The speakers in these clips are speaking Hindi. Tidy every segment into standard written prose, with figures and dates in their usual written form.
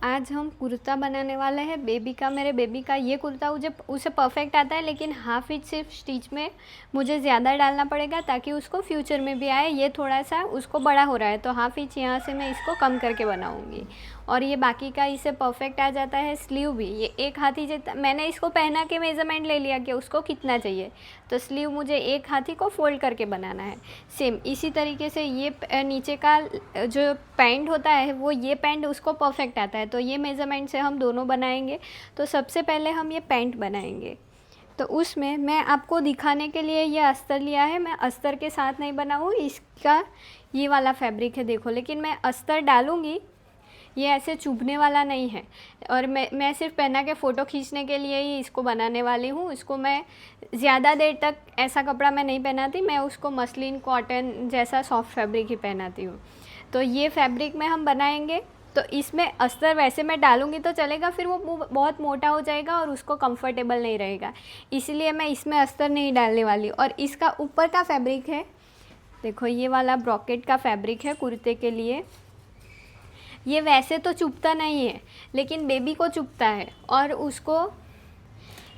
आज हम कुर्ता बनाने वाले हैं बेबी का। मेरे बेबी का ये कुर्ता उसे परफेक्ट आता है, लेकिन हाफ इंच सिर्फ स्टिच में मुझे ज़्यादा डालना पड़ेगा ताकि उसको फ्यूचर में भी आए। ये थोड़ा सा उसको बड़ा हो रहा है तो हाफ इंच यहाँ से मैं इसको कम करके बनाऊँगी। और ये बाकी का इसे परफेक्ट आ जाता है। स्लीव भी ये एक हाथी जितना मैंने इसको पहना के मेज़रमेंट ले लिया कि उसको कितना चाहिए, तो स्लीव मुझे एक हाथी को फोल्ड करके बनाना है। सेम इसी तरीके से ये नीचे का जो पैंट होता है वो ये पैंट उसको परफेक्ट आता है, तो ये मेज़रमेंट से हम दोनों बनाएंगे। तो सबसे पहले हम ये पैंट बनाएंगे। तो उसमें मैं आपको दिखाने के लिए ये अस्तर लिया है। मैं अस्तर के साथ नहीं बनाऊँ, इसका ये वाला फैब्रिक है देखो, लेकिन मैं अस्तर डालूँगी, ये ऐसे चुभने वाला नहीं है। और मैं सिर्फ पहना के फ़ोटो खींचने के लिए ही इसको बनाने वाली हूँ। इसको मैं ज़्यादा देर तक ऐसा कपड़ा मैं नहीं पहनाती, मैं उसको मसलिन कॉटन जैसा सॉफ्ट फैब्रिक ही पहनाती हूँ। तो ये फैब्रिक में हम बनाएंगे। तो इसमें अस्तर वैसे मैं डालूँगी तो चलेगा, फिर वो बहुत मोटा हो जाएगा और उसको कंफर्टेबल नहीं रहेगा, इसलिए मैं इसमें अस्तर नहीं डालने वाली। और इसका ऊपर का फैब्रिक है देखो, ये वाला ब्रॉकेट का फैब्रिक है कुर्ते के लिए। ये वैसे तो चुभता नहीं है, लेकिन बेबी को चुभता है और उसको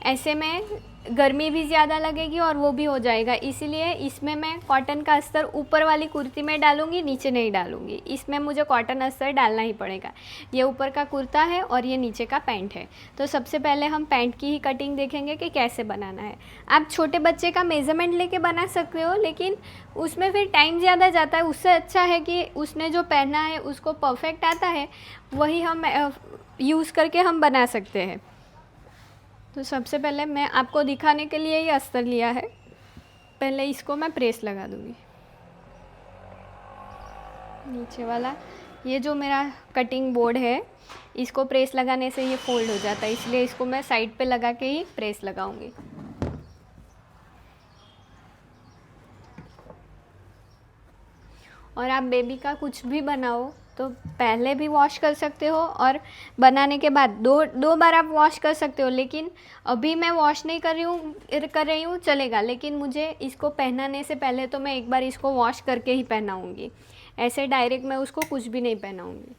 ऐसे में गर्मी भी ज़्यादा लगेगी और वो भी हो जाएगा। इसीलिए इसमें मैं कॉटन का अस्तर ऊपर वाली कुर्ती में डालूँगी, नीचे नहीं डालूँगी। इसमें मुझे कॉटन अस्तर डालना ही पड़ेगा। ये ऊपर का कुर्ता है और ये नीचे का पैंट है। तो सबसे पहले हम पैंट की ही कटिंग देखेंगे कि कैसे बनाना है। आप छोटे बच्चे का मेज़रमेंट लेके बना सकते हो, लेकिन उसमें फिर टाइम ज़्यादा जाता है। उससे अच्छा है कि उसने जो पहना है उसको परफेक्ट आता है, वही हम यूज़ करके हम बना सकते हैं। तो सबसे पहले मैं आपको दिखाने के लिए ये अस्तर लिया है। पहले इसको मैं प्रेस लगा दूँगी, नीचे वाला ये जो मेरा कटिंग बोर्ड है इसको प्रेस लगाने से ये फोल्ड हो जाता है, इसलिए इसको मैं साइड पे लगा के ही प्रेस लगाऊंगी। और आप बेबी का कुछ भी बनाओ तो पहले भी वॉश कर सकते हो और बनाने के बाद दो बार आप वॉश कर सकते हो। लेकिन अभी मैं वॉश नहीं कर रही हूँ चलेगा, लेकिन मुझे इसको पहनाने से पहले तो मैं एक बार इसको वॉश करके ही पहनाऊँगी। ऐसे डायरेक्ट मैं उसको कुछ भी नहीं पहनाऊँगी।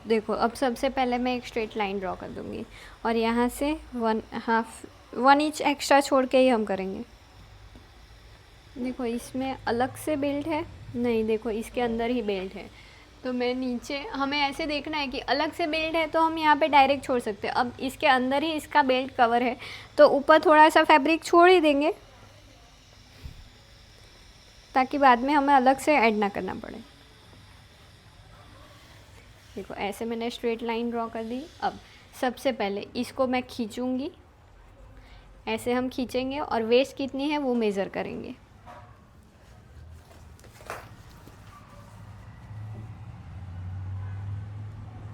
देखो, अब सबसे पहले मैं एक स्ट्रेट लाइन ड्रॉ कर दूँगी और यहाँ से 1 इंच एक्स्ट्रा छोड़ के ही हम करेंगे। देखो, इसमें अलग से बेल्ट है नहीं, देखो इसके अंदर ही बेल्ट है। तो मैं नीचे, हमें ऐसे देखना है कि अलग से बेल्ट है तो हम यहाँ पे डायरेक्ट छोड़ सकते हैं। अब इसके अंदर ही इसका बेल्ट कवर है तो ऊपर थोड़ा सा फैब्रिक छोड़ ही देंगे ताकि बाद में हमें अलग से ऐड ना करना पड़े। देखो, ऐसे मैंने स्ट्रेट लाइन ड्रॉ कर दी। अब सबसे पहले इसको मैं खींचूंगी, ऐसे हम खींचेंगे और वेस्ट कितनी है वो मेज़र करेंगे।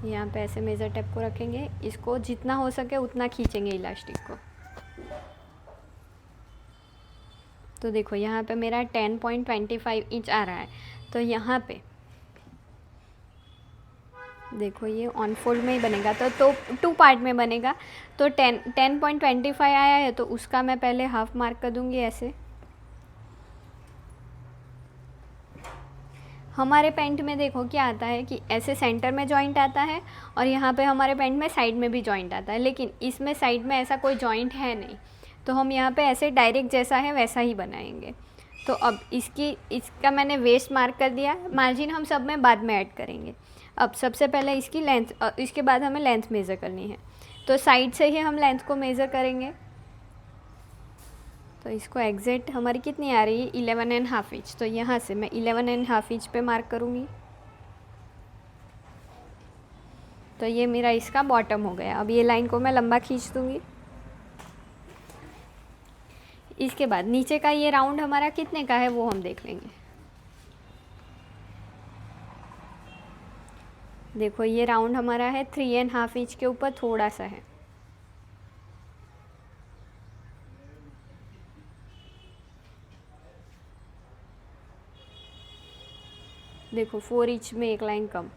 यहाँ पे ऐसे मेज़र टेप को रखेंगे, इसको जितना हो सके उतना खींचेंगे इलास्टिक को। तो देखो, यहाँ पे मेरा 10.25 इंच आ रहा है। तो यहाँ पे देखो, ये ऑन फोल्ड में ही बनेगा तो 2 पार्ट में बनेगा। तो 10.25 आया है तो उसका मैं पहले हाफ मार्क कर दूँगी। ऐसे हमारे पैंट में देखो क्या आता है कि ऐसे सेंटर में जॉइंट आता है और यहाँ पे हमारे पैंट में साइड में भी जॉइंट आता है, लेकिन इसमें साइड में ऐसा कोई जॉइंट है नहीं। तो हम यहाँ पे ऐसे डायरेक्ट जैसा है वैसा ही बनाएंगे। तो अब इसका मैंने वेस्ट मार्क कर दिया, मार्जिन हम सब में बाद में ऐड करेंगे। अब सबसे पहले इसकी लेंथ, इसके बाद हमें लेंथ मेज़र करनी है, तो साइड से ही हम लेंथ को मेज़र करेंगे। तो इसको एग्जैक्ट हमारी कितनी आ रही है, 11.5 इंच। तो यहाँ से मैं 11.5 इंच पे मार्क करूँगी। तो ये मेरा इसका बॉटम हो गया। अब ये लाइन को मैं लंबा खींच दूँगी। इसके बाद नीचे का ये राउंड हमारा कितने का है वो हम देख लेंगे। देखो ये राउंड हमारा है 3.5 इंच के ऊपर थोड़ा सा है। देखो 4 इंच में एक लाइन कम,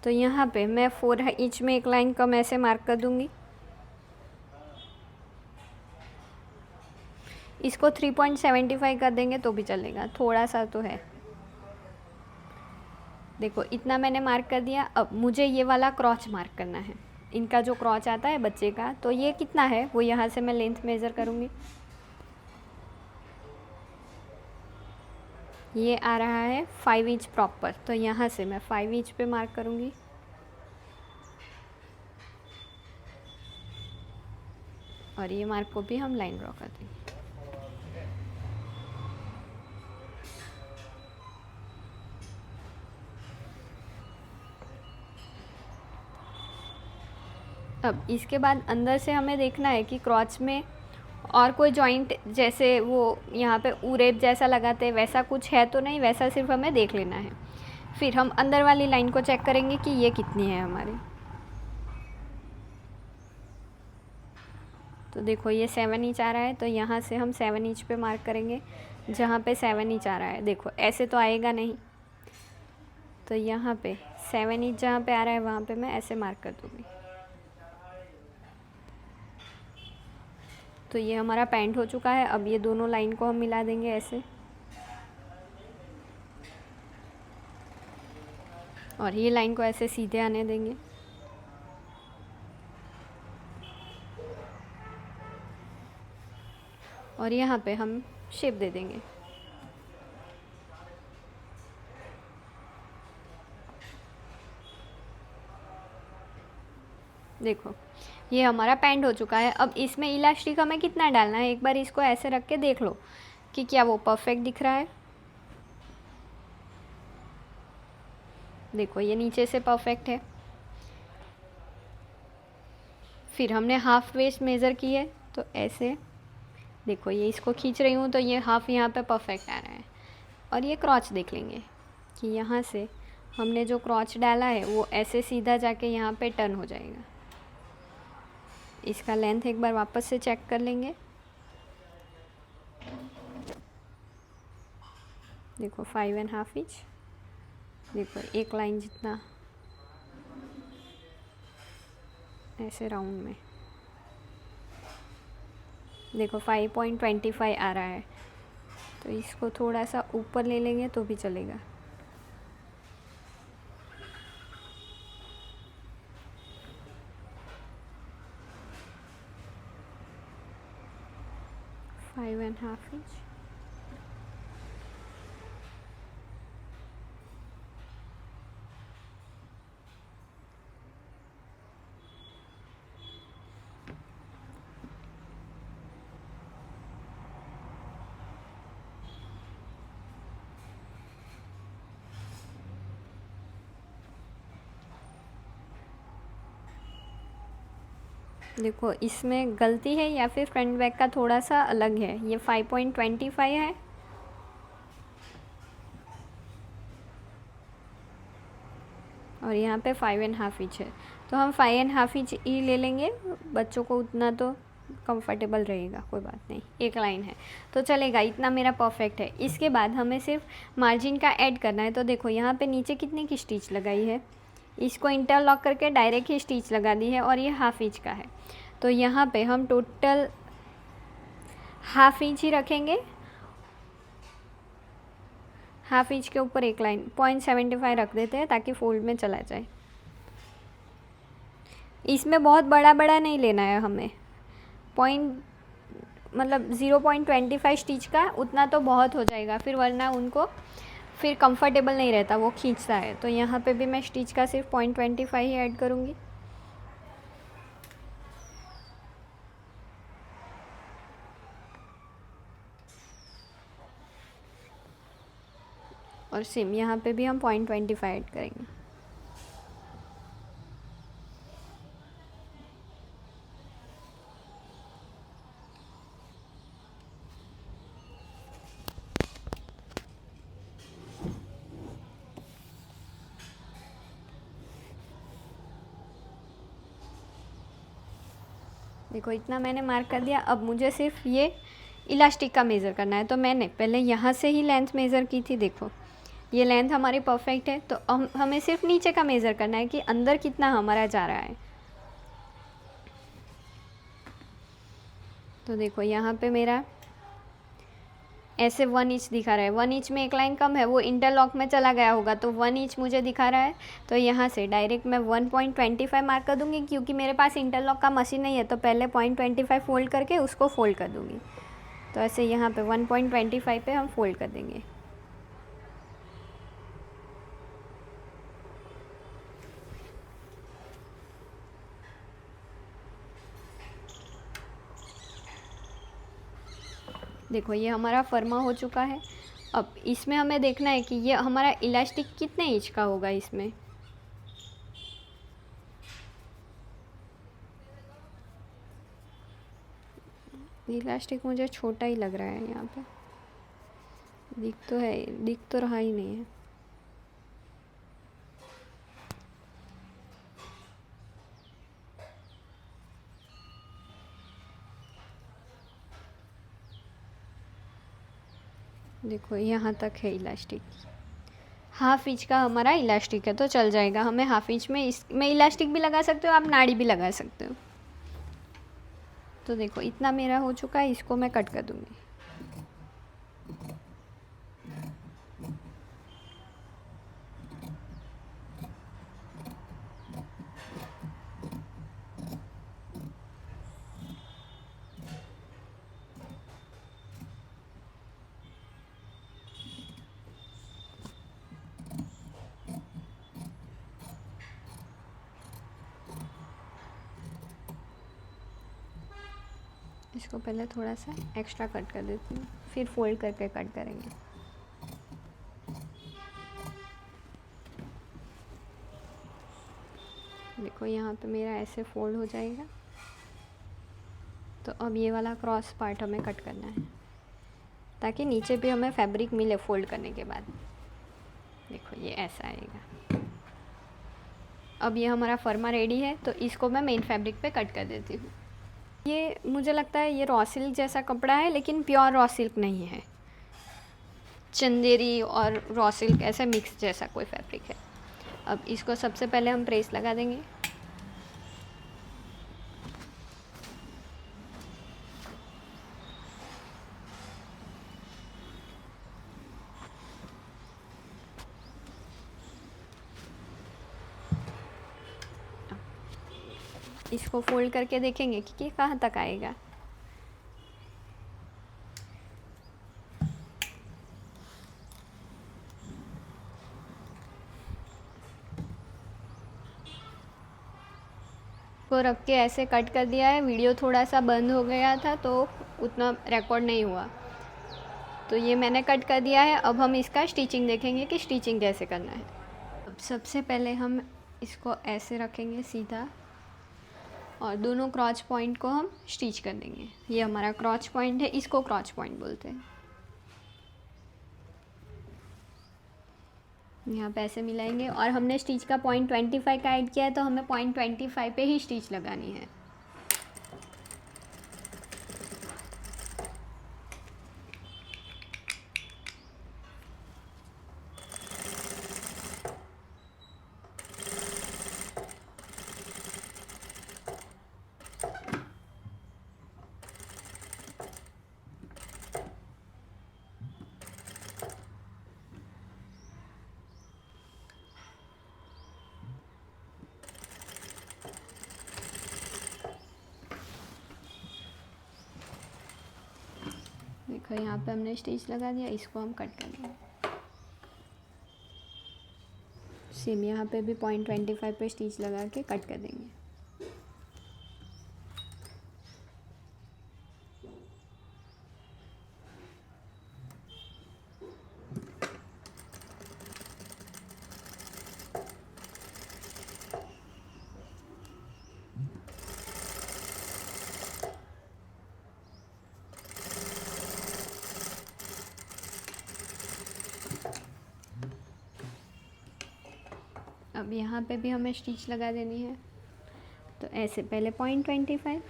तो यहाँ पे मैं 4 इंच में एक लाइन कम ऐसे मार्क कर दूँगी। इसको 3.75 कर देंगे तो भी चलेगा, थोड़ा सा तो है। देखो इतना मैंने मार्क कर दिया। अब मुझे ये वाला क्रॉच मार्क करना है, इनका जो क्रॉच आता है बच्चे का, तो ये कितना है वो यहाँ से मैं लेंथ मेज़र करूँगी। ये आ रहा है 5 इंच प्रॉपर, तो यहाँ से मैं 5 इंच पे मार्क करूँगी। और ये मार्क को भी हम लाइन ड्रॉ कर देंगे। अब इसके बाद अंदर से हमें देखना है कि क्रॉच में और कोई जॉइंट, जैसे वो यहाँ पे उरेब जैसा लगाते हैं वैसा कुछ है तो नहीं, वैसा सिर्फ हमें देख लेना है। फिर हम अंदर वाली लाइन को चेक करेंगे कि ये कितनी है हमारी। तो देखो ये 7 इंच आ रहा है, तो यहाँ से हम 7 इंच पे मार्क करेंगे। जहाँ पे 7 इंच आ रहा है, देखो ऐसे तो आएगा नहीं, तो यहाँ पे 7 इंच जहाँ पे आ रहा है वहाँ पे मैं ऐसे मार्क कर दूँगी। तो ये हमारा पैंट हो चुका है। अब ये दोनों लाइन को हम मिला देंगे ऐसे, और ये लाइन को ऐसे सीधे आने देंगे। और यहाँ पे हम शेप दे देंगे। देखो ये हमारा पैंट हो चुका है। अब इसमें इलास्टिक हमें कितना डालना है, एक बार इसको ऐसे रख के देख लो कि क्या वो परफेक्ट दिख रहा है। देखो ये नीचे से परफेक्ट है। फिर हमने हाफ वेस्ट मेज़र की है, तो ऐसे देखो ये इसको खींच रही हूँ तो ये हाफ यहाँ पे परफेक्ट आ रहा है। और ये क्रॉच देख लेंगे कि यहाँ से हमने जो क्रॉच डाला है वो ऐसे सीधा जाके यहाँ पे टर्न हो जाएगा। इसका लेंथ एक बार वापस से चेक कर लेंगे। देखो 5.5 इंच, देखो एक लाइन जितना ऐसे राउंड में, देखो 5.25 आ रहा है, तो इसको थोड़ा सा ऊपर ले लेंगे तो भी चलेगा। Five and half inch. देखो इसमें गलती है या फिर फ्रंट बैक का थोड़ा सा अलग है, ये 5.25 है और यहाँ पे 5.5 इंच है, तो हम 5.5 इंच ही ले लेंगे। बच्चों को उतना तो कंफर्टेबल रहेगा, कोई बात नहीं, एक लाइन है तो चलेगा, इतना मेरा परफेक्ट है। इसके बाद हमें सिर्फ मार्जिन का ऐड करना है। तो देखो यहाँ पे नीचे कितने की स्टिच लगाई है, इसको इंटरलॉक करके डायरेक्ट ही स्टिच लगा दी है और ये हाफ इंच का है, तो यहाँ पे हम टोटल हाफ इंच ही रखेंगे। हाफ इंच के ऊपर एक लाइन 0.75 रख देते हैं ताकि फोल्ड में चला जाए। इसमें बहुत बड़ा बड़ा नहीं लेना है हमें, पॉइंट मतलब 0.25 स्टिच का उतना तो बहुत हो जाएगा, फिर वरना उनको फिर कंफर्टेबल नहीं रहता, वो खींचता है। तो यहाँ पे भी मैं स्टिच का सिर्फ 0.25 ही ऐड करूँगी। और सेम यहाँ पे भी हम 0.25 ऐड करेंगे। देखो इतना मैंने मार्क कर दिया। अब मुझे सिर्फ ये इलास्टिक का मेज़र करना है। तो मैंने पहले यहाँ से ही लेंथ मेज़र की थी। देखो ये लेंथ हमारी परफेक्ट है, तो हमें सिर्फ नीचे का मेज़र करना है कि अंदर कितना हमारा जा रहा है। तो देखो यहाँ पे मेरा ऐसे 1 इंच दिखा रहा है। 1 इंच में एक लाइन कम है, वो इंटरलॉक में चला गया होगा, तो 1 इंच मुझे दिखा रहा है। तो यहाँ से डायरेक्ट मैं 1.25 मार्क कर दूँगी, क्योंकि मेरे पास इंटरलॉक का मशीन नहीं है, तो पहले 0.25 फोल्ड करके उसको फोल्ड कर दूँगी। तो ऐसे यहाँ पे 1.25 पे हम फोल्ड कर देंगे। देखो ये हमारा फर्मा हो चुका है। अब इसमें हमें देखना है कि ये हमारा इलास्टिक कितने इंच का होगा। इसमें इलास्टिक मुझे छोटा ही लग रहा है, यहाँ पे दिख तो रहा ही नहीं है। देखो यहाँ तक है इलास्टिक, 1/2 इंच का हमारा इलास्टिक है, तो चल जाएगा। हमें 1/2 इंच में इसमें इलास्टिक भी लगा सकते हो आप, नाड़ी भी लगा सकते हो। तो देखो इतना मेरा हो चुका है, इसको मैं कट कर दूँगी। इसको पहले थोड़ा सा एक्स्ट्रा कट कर देती हूँ, फिर फोल्ड करके कट करेंगे। देखो यहाँ पे मेरा ऐसे फोल्ड हो जाएगा। तो अब ये वाला क्रॉस पार्ट हमें कट करना है, ताकि नीचे भी हमें फैब्रिक मिले फोल्ड करने के बाद। देखो ये ऐसा आएगा। अब ये हमारा फर्मा रेडी है, तो इसको मैं मेन फैब्रिक पे कट कर देती हूँ। ये मुझे लगता है ये रॉ सिल्क जैसा कपड़ा है, लेकिन प्योर रॉ सिल्क नहीं है। चंदेरी और रॉ सिल्क ऐसे मिक्स जैसा कोई फैब्रिक है। अब इसको सबसे पहले हम प्रेस लगा देंगे। इसको फोल्ड करके देखेंगे कि कहाँ तक आएगा। को रख के ऐसे कट कर दिया है। वीडियो थोड़ा सा बंद हो गया था, तो उतना रिकॉर्ड नहीं हुआ, तो ये मैंने कट कर दिया है। अब हम इसका स्टिचिंग देखेंगे कि स्टिचिंग कैसे करना है। अब सबसे पहले हम इसको ऐसे रखेंगे सीधा, और दोनों क्रॉच पॉइंट को हम स्टिच कर देंगे। ये हमारा क्रॉच पॉइंट है, इसको क्रॉच पॉइंट बोलते हैं। यहाँ पे ऐसे मिलाएंगे, और हमने स्टिच का 0.25 का ऐड किया है, तो हमें 0.25 पे ही स्टिच लगानी है। देखो यहाँ पे हमने स्टिच लगा दिया, इसको हम कट कर देंगे। सेम यहाँ पे भी 0.25 पे स्टिच लगा के कट कर देंगे। अब यहाँ पे भी हमें स्टिच लगा देनी है। तो ऐसे पहले 0.25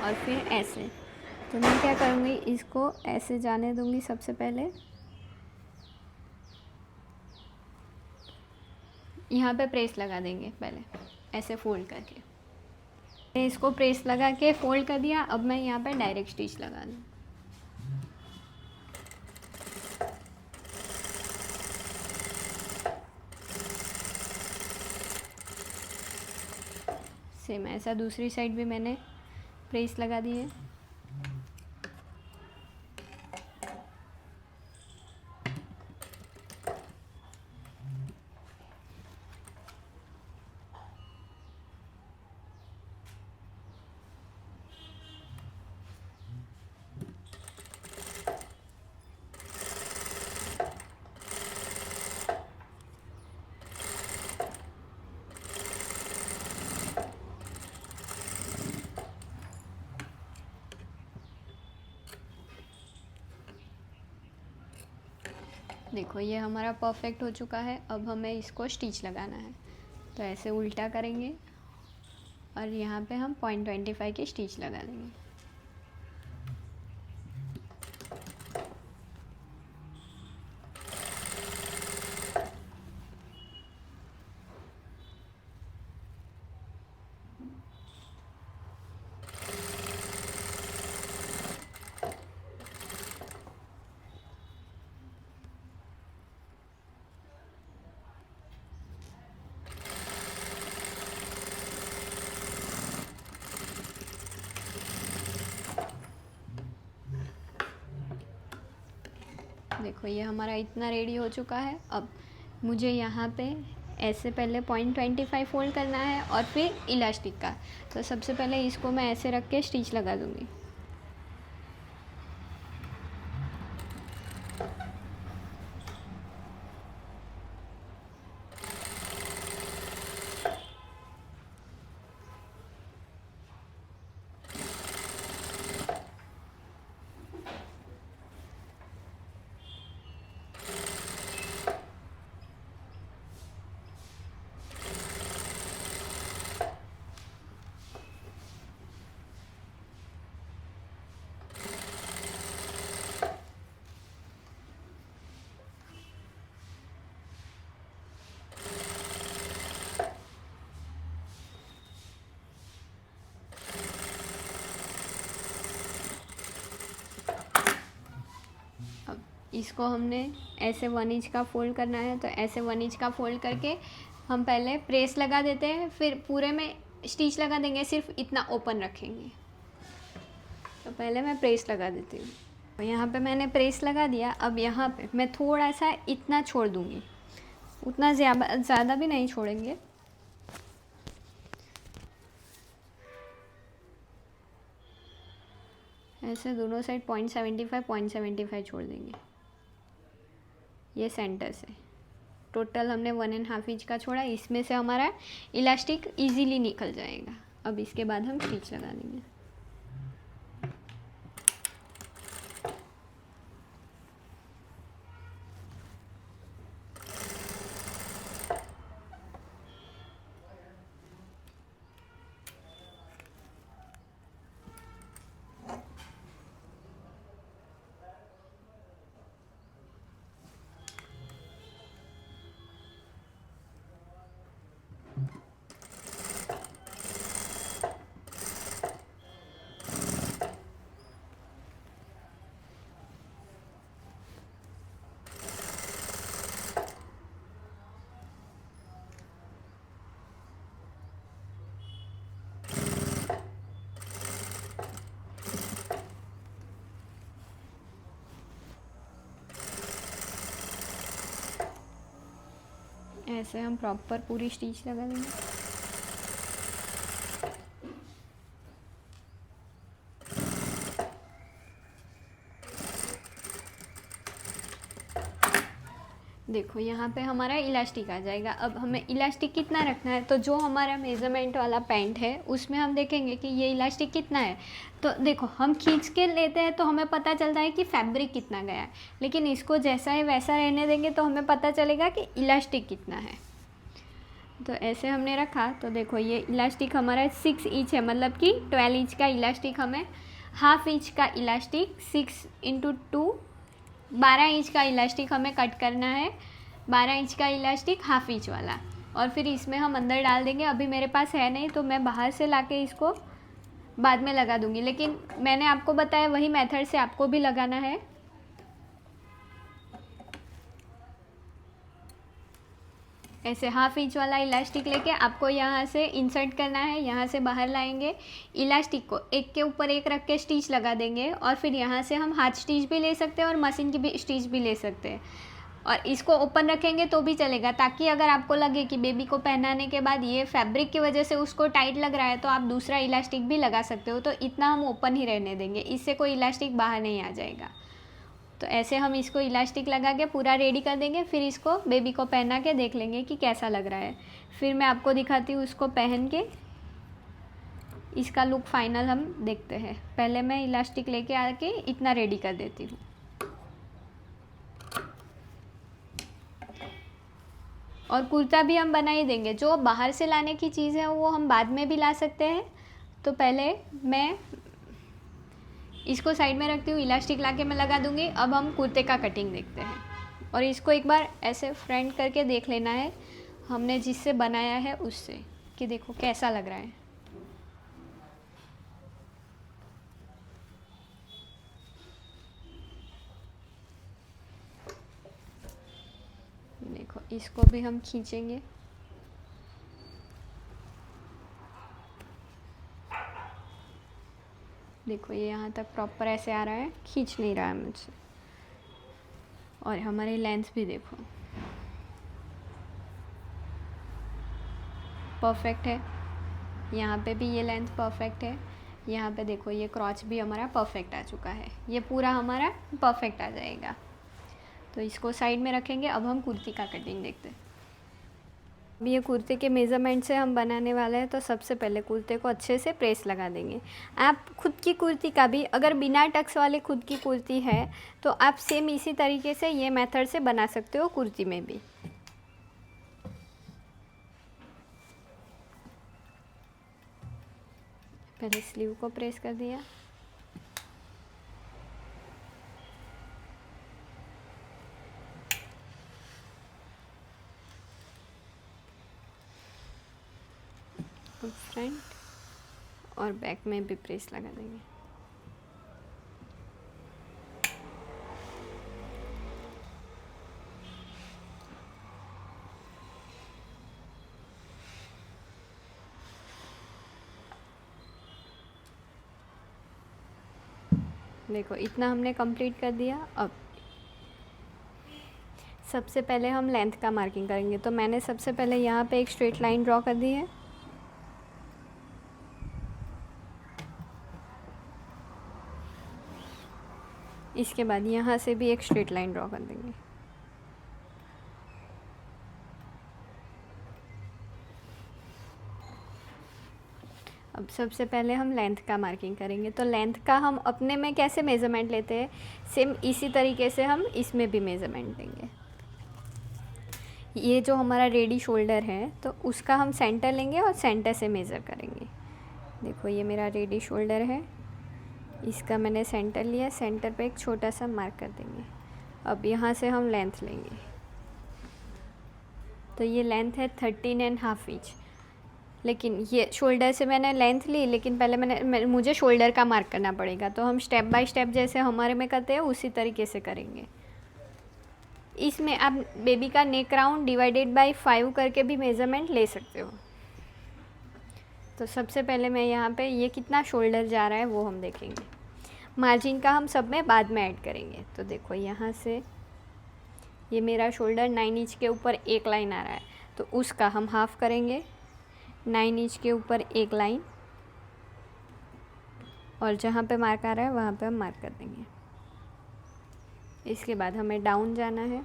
और फिर ऐसे। तो मैं क्या करूँगी, इसको ऐसे जाने दूँगी सबसे पहले। यहाँ पे प्रेस लगा देंगे पहले, ऐसे फोल्ड करके। इसको प्रेस लगा के फोल्ड कर दिया। अब मैं यहाँ पे डायरेक्ट स्टिच लगा दूँ। सेम ऐसा दूसरी साइड भी मैंने प्रेस लगा दी है। देखो ये हमारा परफेक्ट हो चुका है। अब हमें इसको स्टिच लगाना है। तो ऐसे उल्टा करेंगे और यहाँ पे हम 0.25 की स्टिच लगा देंगे। देखो ये हमारा इतना रेडी हो चुका है। अब मुझे यहाँ पे ऐसे पहले 0.25 फोल्ड करना है और फिर इलास्टिक का। तो सबसे पहले इसको मैं ऐसे रख के स्टिच लगा दूँगी। इसको हमने ऐसे 1 इंच का फोल्ड करना है। तो ऐसे 1 इंच का फोल्ड करके हम पहले प्रेस लगा देते हैं, फिर पूरे में स्टिच लगा देंगे, सिर्फ इतना ओपन रखेंगे। तो पहले मैं प्रेस लगा देती हूँ। तो यहाँ पे मैंने प्रेस लगा दिया। अब यहाँ पे मैं थोड़ा सा इतना छोड़ दूँगी, उतना ज़्यादा भी नहीं छोड़ेंगे। ऐसे दोनों साइड 0.75 छोड़ देंगे। ये सेंटर से टोटल हमने 1.5 इंच का छोड़ा। इसमें से हमारा इलास्टिक इजीली निकल जाएगा। अब इसके बाद हम स्टिच लगा देंगे। ऐसे हम प्रॉपर पूरी स्टिच लगा देंगे। देखो यहाँ पे हमारा इलास्टिक आ जाएगा। अब हमें इलास्टिक कितना रखना है, तो जो हमारा मेज़रमेंट वाला पैंट है उसमें हम देखेंगे कि ये इलास्टिक कितना है। तो देखो हम खींच के लेते हैं तो हमें पता चलता है कि फैब्रिक कितना गया है, लेकिन इसको जैसा है वैसा रहने देंगे तो हमें पता चलेगा कि इलास्टिक कितना है। तो ऐसे हमने रखा तो देखो ये इलास्टिक हमारा 6 इंच है, मतलब कि 12 इंच का इलास्टिक हमें, हाफ इंच का इलास्टिक 6 × 2 12 इंच का इलास्टिक हमें कट करना है। 12 इंच का इलास्टिक हाफ इंच वाला, और फिर इसमें हम अंदर डाल देंगे। अभी मेरे पास है नहीं तो मैं बाहर से लाके इसको बाद में लगा दूंगी, लेकिन मैंने आपको बताया वही मेथड से आपको भी लगाना है। ऐसे हाफ इंच वाला इलास्टिक लेके आपको यहाँ से इंसर्ट करना है, यहाँ से बाहर लाएंगे, इलास्टिक को एक के ऊपर एक रख के स्टिच लगा देंगे, और फिर यहाँ से हम हाथ स्टिच भी ले सकते हैं और मशीन की भी स्टिच भी ले सकते हैं। और इसको ओपन रखेंगे तो भी चलेगा, ताकि अगर आपको लगे कि बेबी को पहनाने के बाद ये फैब्रिक की वजह से उसको टाइट लग रहा है तो आप दूसरा इलास्टिक भी लगा सकते हो। तो इतना हम ओपन ही रहने देंगे, इससे कोई इलास्टिक बाहर नहीं आ जाएगा। तो ऐसे हम इसको इलास्टिक लगा के पूरा रेडी कर देंगे, फिर इसको बेबी को पहना के देख लेंगे कि कैसा लग रहा है। फिर मैं आपको दिखाती हूँ उसको पहन के, इसका लुक फाइनल हम देखते हैं। पहले मैं इलास्टिक लेके आके इतना रेडी कर देती हूँ। और कुर्ता भी हम बना ही देंगे, जो बाहर से लाने की चीज़ है वो हम बाद में भी ला सकते हैं। तो पहले मैं इसको साइड में रखती हूँ, इलास्टिक लाके मैं लगा दूँगी। अब हम कुर्ते का कटिंग देखते हैं, और इसको एक बार ऐसे फ्रंट करके देख लेना है हमने जिससे बनाया है उससे, कि देखो कैसा लग रहा है। देखो इसको भी हम खींचेंगे। देखो ये यहाँ तक प्रॉपर ऐसे आ रहा है, खींच नहीं रहा है मुझसे। और हमारी लेंथ भी देखो परफेक्ट है, यहाँ पे भी ये लेंथ परफेक्ट है। यहाँ पे देखो ये क्रॉच भी हमारा परफेक्ट आ चुका है, ये पूरा हमारा परफेक्ट आ जाएगा। तो इसको साइड में रखेंगे। अब हम कुर्ती का कटिंग देखते हैं। अब ये कुर्ते के मेज़रमेंट से हम बनाने वाले हैं, तो सबसे पहले कुर्ते को अच्छे से प्रेस लगा देंगे। आप खुद की कुर्ती का भी, अगर बिना टक्स वाले खुद की कुर्ती है तो आप सेम इसी तरीके से ये मेथड से बना सकते हो कुर्ती में भी। पहले स्लीव को प्रेस कर दिया, फ्रंट और बैक में भी प्रेस लगा देंगे। देखो इतना हमने कंप्लीट कर दिया। अब सबसे पहले हम लेंथ का मार्किंग करेंगे। तो मैंने सबसे पहले यहाँ पे एक स्ट्रेट लाइन ड्रॉ कर दी है। इसके बाद यहाँ से भी एक स्ट्रेट लाइन ड्रॉ कर देंगे। अब सबसे पहले हम लेंथ का मार्किंग करेंगे। तो लेंथ का हम अपने में कैसे मेज़रमेंट लेते हैं, सेम इसी तरीके से हम इसमें भी मेज़रमेंट देंगे। ये जो हमारा रेडी शोल्डर है तो उसका हम सेंटर लेंगे और सेंटर से मेज़र करेंगे। देखो ये मेरा रेडी शोल्डर है, इसका मैंने सेंटर लिया, सेंटर पे एक छोटा सा मार्क कर देंगे। अब यहाँ से हम लेंथ लेंगे। तो ये लेंथ है 13.5 इंच। लेकिन ये शोल्डर से मैंने लेंथ ली, लेकिन पहले मुझे शोल्डर का मार्क करना पड़ेगा। तो हम स्टेप बाय स्टेप जैसे हमारे में करते हैं उसी तरीके से करेंगे। इसमें आप बेबी का नेक राउंड डिवाइडेड बाय 5 करके भी मेज़रमेंट ले सकते हो। तो सबसे पहले मैं यहाँ पे ये कितना शोल्डर जा रहा है वो हम देखेंगे। मार्जिन का हम सब में बाद में ऐड करेंगे। तो देखो यहाँ से ये मेरा शोल्डर 9 इंच के ऊपर एक लाइन आ रहा है। तो उसका हम हाफ करेंगे। 9 इंच के ऊपर एक लाइन, और जहाँ पे मार्क आ रहा है वहाँ पे हम मार्क कर देंगे। इसके बाद हमें डाउन जाना है,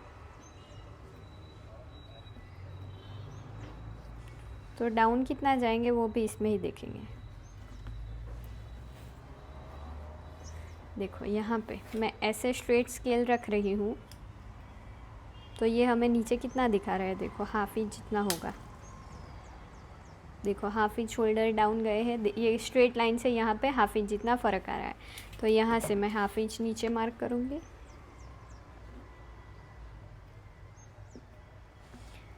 तो डाउन कितना जाएंगे वो भी इसमें ही देखेंगे। देखो यहाँ पे मैं ऐसे स्ट्रेट स्केल रख रही हूँ, तो ये हमें नीचे कितना दिखा रहा है, देखो हाफ इंच जितना होगा। देखो हाफ इंच शोल्डर डाउन गए हैं, ये स्ट्रेट लाइन से यहाँ पे हाफ इंच जितना फ़र्क आ रहा है। तो यहाँ से मैं हाफ इंच नीचे मार्क करूँगी।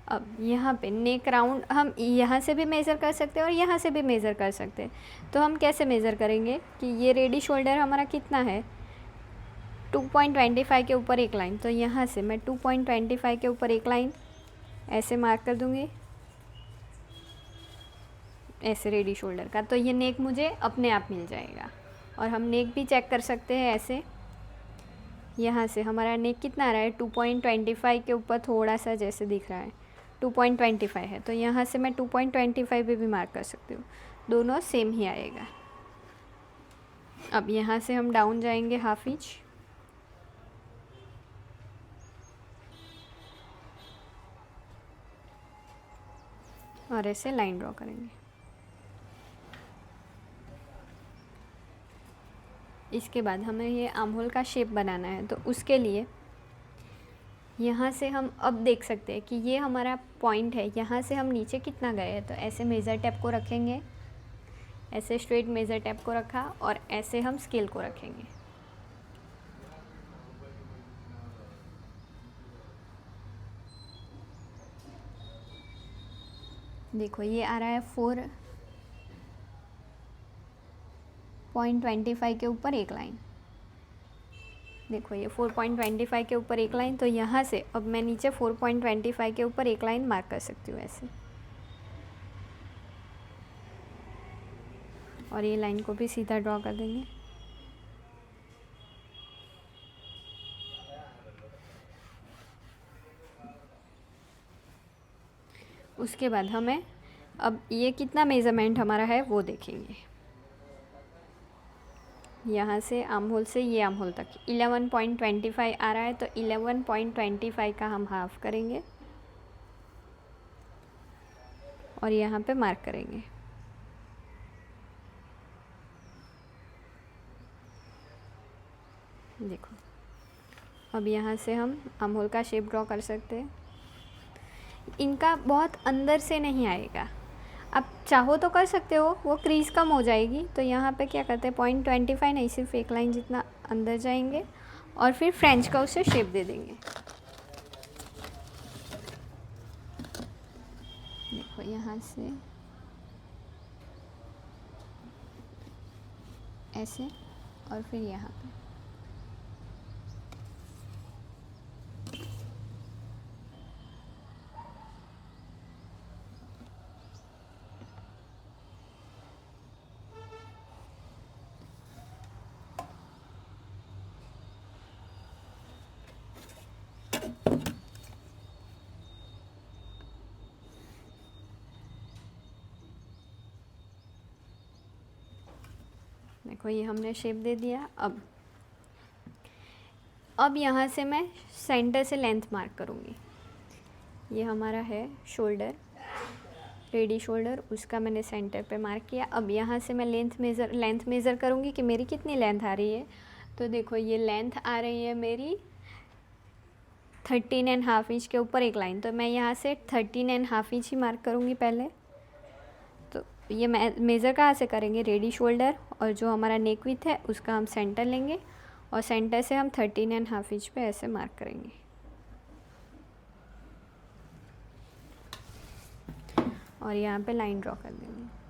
अब यहाँ पे नेक राउंड हम यहाँ से भी मेज़र कर सकते हैं और यहाँ से भी मेज़र कर सकते हैं। तो हम कैसे मेज़र करेंगे कि ये रेडी शोल्डर हमारा कितना है, 2.25 के ऊपर एक लाइन। तो यहाँ से मैं 2.25 के ऊपर एक लाइन ऐसे मार्क कर दूँगी, ऐसे रेडी शोल्डर का। तो ये नेक मुझे अपने आप मिल जाएगा। और हम नेक भी चेक कर सकते हैं ऐसे। यहाँ से हमारा नेक कितना आ रहा है, 2.25 के ऊपर थोड़ा सा जैसे दिख रहा है 2.25 है, तो यहाँ से मैं 2.25 पे भी मार्क कर सकती हूँ, दोनों सेम ही आएगा। अब यहाँ से हम डाउन जाएंगे हाफ इंच, और ऐसे लाइन ड्रॉ करेंगे। इसके बाद हमें ये आर्म होल का शेप बनाना है, तो उसके लिए यहाँ से हम अब देख सकते हैं कि ये हमारा पॉइंट है, यहाँ से हम नीचे कितना गए हैं। तो ऐसे मेज़र टेप को रखेंगे, ऐसे स्ट्रेट मेज़र टेप को रखा, और ऐसे हम स्केल को रखेंगे। देखो ये आ रहा है 4.25 के ऊपर एक लाइन। देखो ये 4.25 के ऊपर एक लाइन, तो यहाँ से अब मैं नीचे 4.25 के ऊपर एक लाइन मार्क कर सकती हूँ ऐसे। और ये लाइन को भी सीधा ड्रॉ कर देंगे। उसके बाद हमें अब ये कितना मेज़रमेंट हमारा है वो देखेंगे। यहाँ से आर्म होल से ये आर्म होल तक 11.25 आ रहा है, तो 11.25 का हम हाफ करेंगे और यहाँ पे मार्क करेंगे। देखो अब यहाँ से हम आर्म होल का शेप ड्रॉ कर सकते हैं। इनका बहुत अंदर से नहीं आएगा, आप चाहो तो कर सकते हो, वो क्रीज कम हो जाएगी। तो यहाँ पे क्या करते हैं, 0.25 नहीं, सिर्फ एक लाइन जितना अंदर जाएंगे और फिर फ्रेंच का उसे शेप दे देंगे। देखो यहाँ से ऐसे और फिर यहाँ पे। देखो ये हमने शेप दे दिया। अब यहाँ से मैं सेंटर से लेंथ मार्क करूँगी। ये हमारा है शोल्डर, रेडी शोल्डर, उसका मैंने सेंटर पे मार्क किया। अब यहाँ से मैं लेंथ मेज़र करूँगी कि मेरी कितनी लेंथ आ रही है। तो देखो ये लेंथ आ रही है मेरी 13.5 इंच के ऊपर एक लाइन, तो मैं यहाँ से 13.5 इंच ही मार्क करूँगी पहले। तो ये मेज़र कहाँ से करेंगे, रेडी शोल्डर, और जो हमारा नेक विड्थ है उसका हम सेंटर लेंगे और सेंटर से हम 13.5 इंच पे ऐसे मार्क करेंगे। और यहाँ पे लाइन ड्रॉ कर देंगे।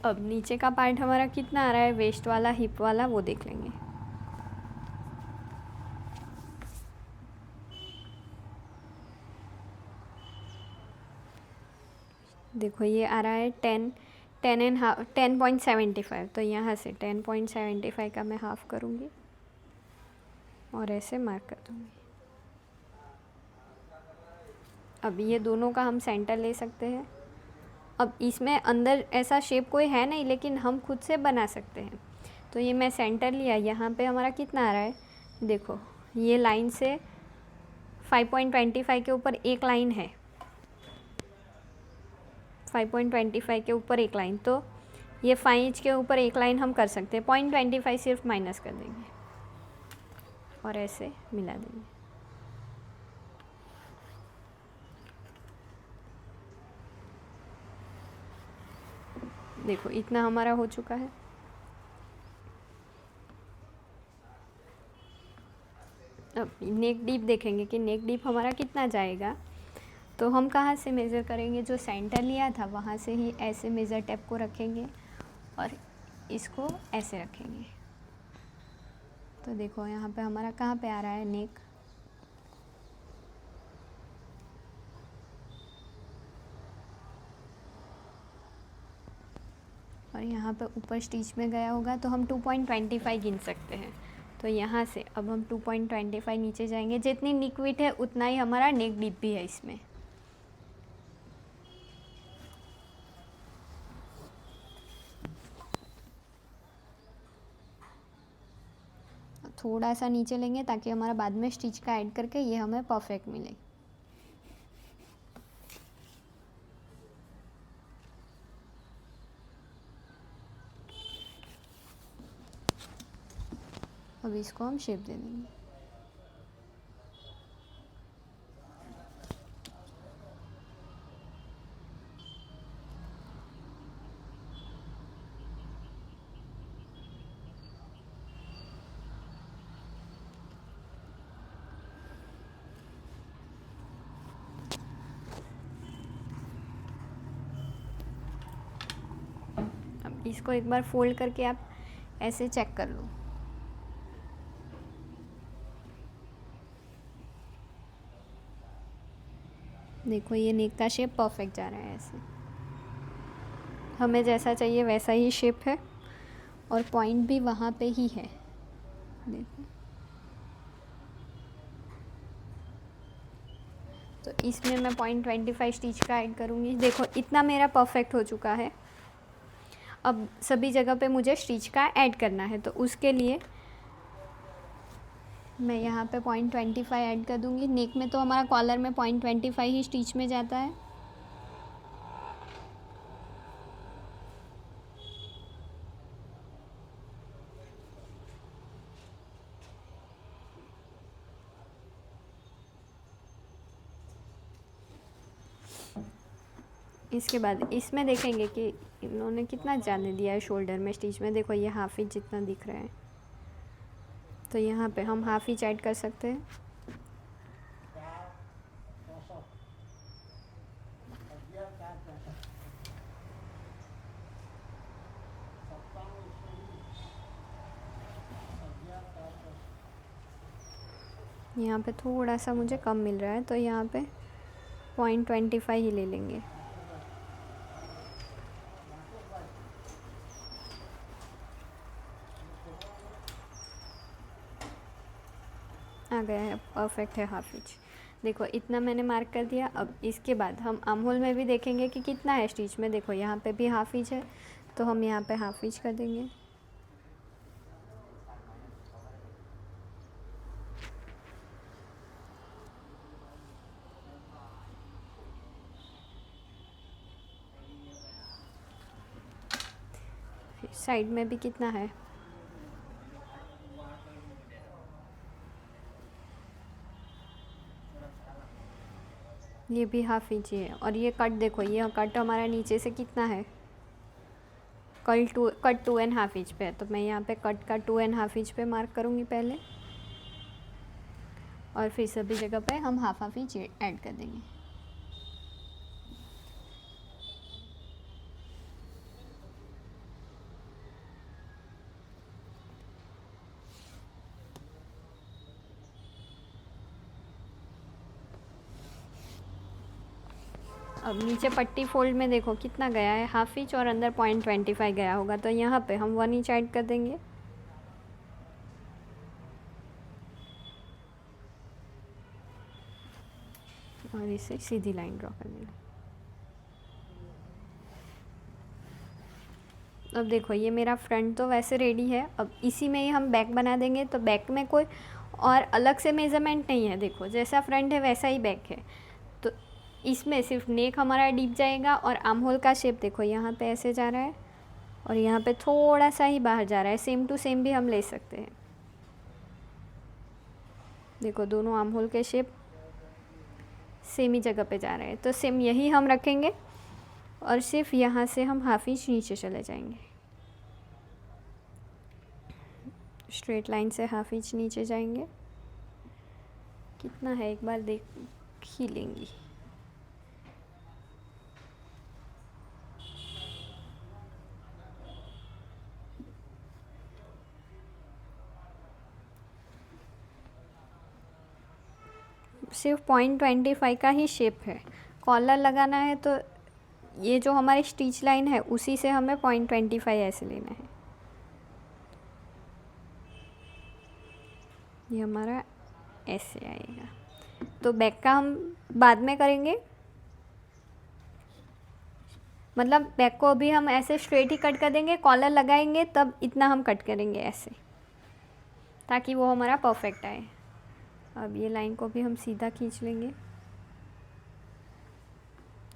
अब नीचे का पार्ट हमारा कितना आ रहा है, वेस्ट वाला, हिप वाला, वो देख लेंगे। देखो ये आ रहा है 10.75, तो यहाँ से 10.75 का मैं हाफ करूँगी। और ऐसे मार्क कर दूँगी। अब ये दोनों का हम सेंटर ले सकते हैं। अब इसमें अंदर ऐसा शेप कोई है नहीं, लेकिन हम खुद से बना सकते हैं। तो ये मैं सेंटर लिया, यहाँ पे हमारा कितना आ रहा है, देखो ये लाइन से 5.25 के ऊपर एक लाइन है, 5.25 के ऊपर एक लाइन, तो ये 5 इंच के ऊपर एक लाइन हम कर सकते हैं। 0.25 सिर्फ माइनस कर देंगे और ऐसे मिला देंगे। देखो इतना हमारा हो चुका है। अब नेक डीप देखेंगे कि नेक डीप हमारा कितना जाएगा। तो हम कहाँ से मेज़र करेंगे, जो सेंटर लिया था वहाँ से ही ऐसे मेज़र टेप को रखेंगे और इसको ऐसे रखेंगे। तो देखो यहाँ पे हमारा कहाँ पे आ रहा है नेक, और यहाँ पे ऊपर स्टिच में गया होगा तो हम 2.25 गिन सकते हैं। तो यहाँ से अब हम 2.25 नीचे जाएंगे। जितनी नेक विड्थ है उतना ही हमारा नेक डीप भी है इसमें। थोड़ा सा नीचे लेंगे ताकि हमारा बाद में स्टिच का ऐड करके ये हमें परफेक्ट मिले। अब इसको हम शेप दे देंगे। अब इसको एक बार फोल्ड करके आप ऐसे चेक कर लो। देखो ये नेक का शेप परफेक्ट जा रहा है। ऐसे हमें जैसा चाहिए वैसा ही शेप है और पॉइंट भी वहाँ पे ही है। देखो तो इसमें मैं 0.25 स्टिच का ऐड करूँगी। देखो इतना मेरा परफेक्ट हो चुका है। अब सभी जगह पे मुझे स्टिच का ऐड करना है, तो उसके लिए मैं यहाँ पे 0.25 ऐड कर दूँगी। नेक में तो हमारा कॉलर में 0.25 ही स्टिच में जाता है। इसके बाद इसमें देखेंगे कि इन्होंने कितना ज़्यादा दिया है शोल्डर में स्टिच में। देखो ये हाफ इंच जितना दिख रहा है, तो यहाँ पे हम हाफ इंच ऐड कर सकते हैं। यहाँ पे थोड़ा सा मुझे कम मिल रहा है, तो यहाँ पे 0.25 ही ले लेंगे। आ गया है, परफेक्ट है हाफ इंच। देखो इतना मैंने मार्क कर दिया। अब इसके बाद हम आर्म होल में भी देखेंगे कि कितना है स्टिच में। देखो यहाँ पे भी हाफ इंच है, तो हम यहाँ पे हाफ इंच कर देंगे। साइड में भी कितना है, ये भी हाफ इंच ही है। और ये कट देखो, ये कट हमारा नीचे से कितना है, कट 2.5 इंच पे है। तो मैं यहाँ पे कट का 2.5 इंच पे मार्क करूँगी पहले, और फिर सभी जगह पे हम हाफ इंच ऐड कर देंगे। अब नीचे पट्टी फोल्ड में देखो कितना गया है, हाफ इंच, और अंदर 0.25 गया होगा। तो यहाँ पे हम 1 इंच ऐड कर देंगे। और इसे सीधी लाइन ड्रॉ कर लेना। अब देखो ये मेरा फ्रंट तो वैसे रेडी है, अब इसी में ही हम बैक बना देंगे। तो बैक में कोई और अलग से मेज़रमेंट नहीं है, देखो जैसा फ्रंट है वैसा ही बैक है। तो इसमें सिर्फ नेक हमारा डीप जाएगा और आर्म होल का शेप देखो यहाँ पे ऐसे जा रहा है और यहाँ पे थोड़ा सा ही बाहर जा रहा है। सेम टू सेम भी हम ले सकते हैं। देखो दोनों आर्म होल के शेप सेम ही जगह पे जा रहे हैं, तो सेम यही हम रखेंगे और सिर्फ यहाँ से हम हाफ इंच नीचे चले जाएंगे। स्ट्रेट लाइन से हाफ इंच नीचे जाएंगे। कितना है एक बार देख ही लेंगी। सिर्फ 0.25 का ही शेप है। कॉलर लगाना है तो ये जो हमारी स्टिच लाइन है उसी से हमें 0.25 ऐसे लेना है। ये हमारा ऐसे आएगा। तो बैक का हम बाद में करेंगे, मतलब बैक को अभी हम ऐसे स्ट्रेट ही कट कर देंगे। कॉलर लगाएंगे तब इतना हम कट करेंगे ऐसे, ताकि वो हमारा परफेक्ट आए। अब ये लाइन को भी हम सीधा खींच लेंगे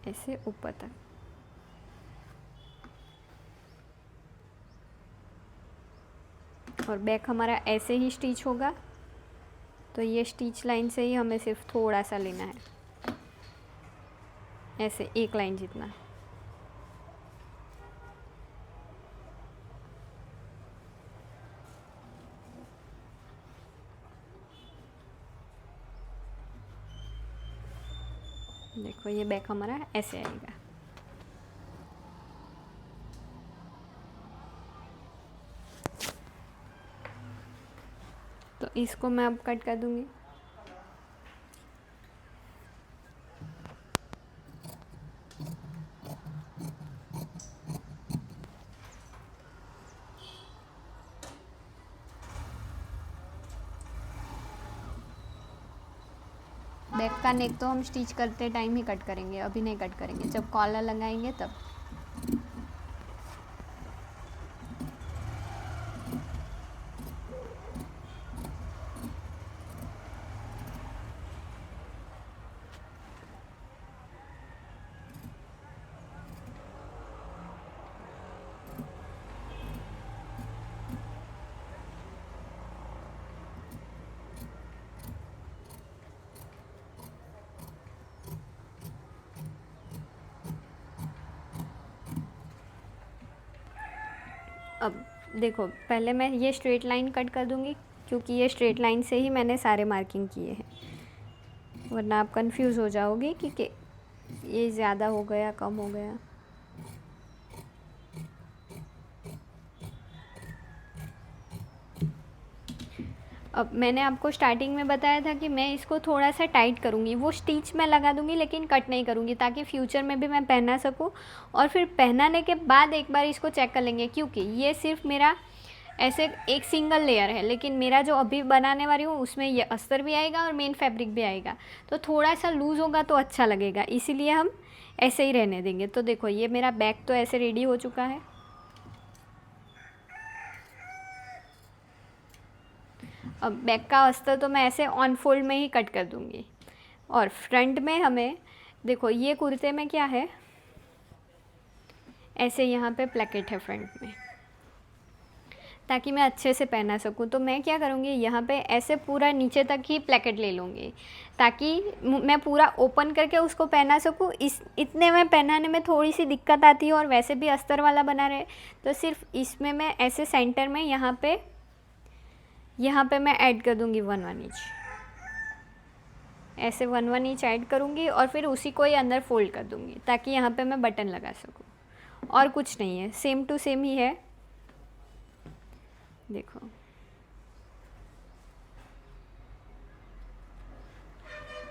ऐसे ऊपर तक। और बैक हमारा ऐसे ही स्टिच होगा। तो ये स्टिच लाइन से ही हमें सिर्फ थोड़ा सा लेना है, ऐसे एक लाइन जितना। देखो ये बैक हमारा ऐसे आएगा। तो इसको मैं अब कट कर दूंगी। बैक का नेक तो हम स्टिच करते टाइम ही कट करेंगे, अभी नहीं कट करेंगे, जब कॉलर लगाएंगे तब। अब देखो पहले मैं ये स्ट्रेट लाइन कट कर दूंगी, क्योंकि ये स्ट्रेट लाइन से ही मैंने सारे मार्किंग किए हैं, वरना आप कंफ्यूज हो जाओगे कि ये ज़्यादा हो गया कम हो गया। अब मैंने आपको स्टार्टिंग में बताया था कि मैं इसको थोड़ा सा टाइट करूँगी, वो स्टिच मैं लगा दूँगी लेकिन कट नहीं करूँगी, ताकि फ्यूचर में भी मैं पहना सकूँ। और फिर पहनाने के बाद एक बार इसको चेक कर लेंगे, क्योंकि ये सिर्फ मेरा ऐसे एक सिंगल लेयर है, लेकिन मेरा जो अभी बनाने वाली हूँ उसमें ये अस्तर भी आएगा और मेन फैब्रिक भी आएगा। तो थोड़ा सा लूज़ होगा तो अच्छा लगेगा, इसीलिए हम ऐसे ही रहने देंगे। तो देखो ये मेरा बैक तो ऐसे रेडी हो चुका है। अब बैक का अस्तर तो मैं ऐसे ऑन फोल्ड में ही कट कर दूँगी। और फ्रंट में हमें देखो ये कुर्ते में क्या है, ऐसे यहाँ पे प्लेकेट है फ्रंट में, ताकि मैं अच्छे से पहना सकूँ। तो मैं क्या करूँगी, यहाँ पे ऐसे पूरा नीचे तक ही प्लेकेट ले लूँगी, ताकि मैं पूरा ओपन करके उसको पहना सकूँ। इतने में पहनाने में थोड़ी सी दिक्कत आती है, और वैसे भी अस्तर वाला बना रहे, तो सिर्फ इसमें मैं ऐसे सेंटर में यहाँ पे मैं ऐड कर दूँगी 1-1 इंच, ऐसे 1-1 इंच ऐड करूँगी और फिर उसी को ही अंदर फोल्ड कर दूँगी, ताकि यहाँ पे मैं बटन लगा सकूँ। और कुछ नहीं है, सेम टू सेम ही है। देखो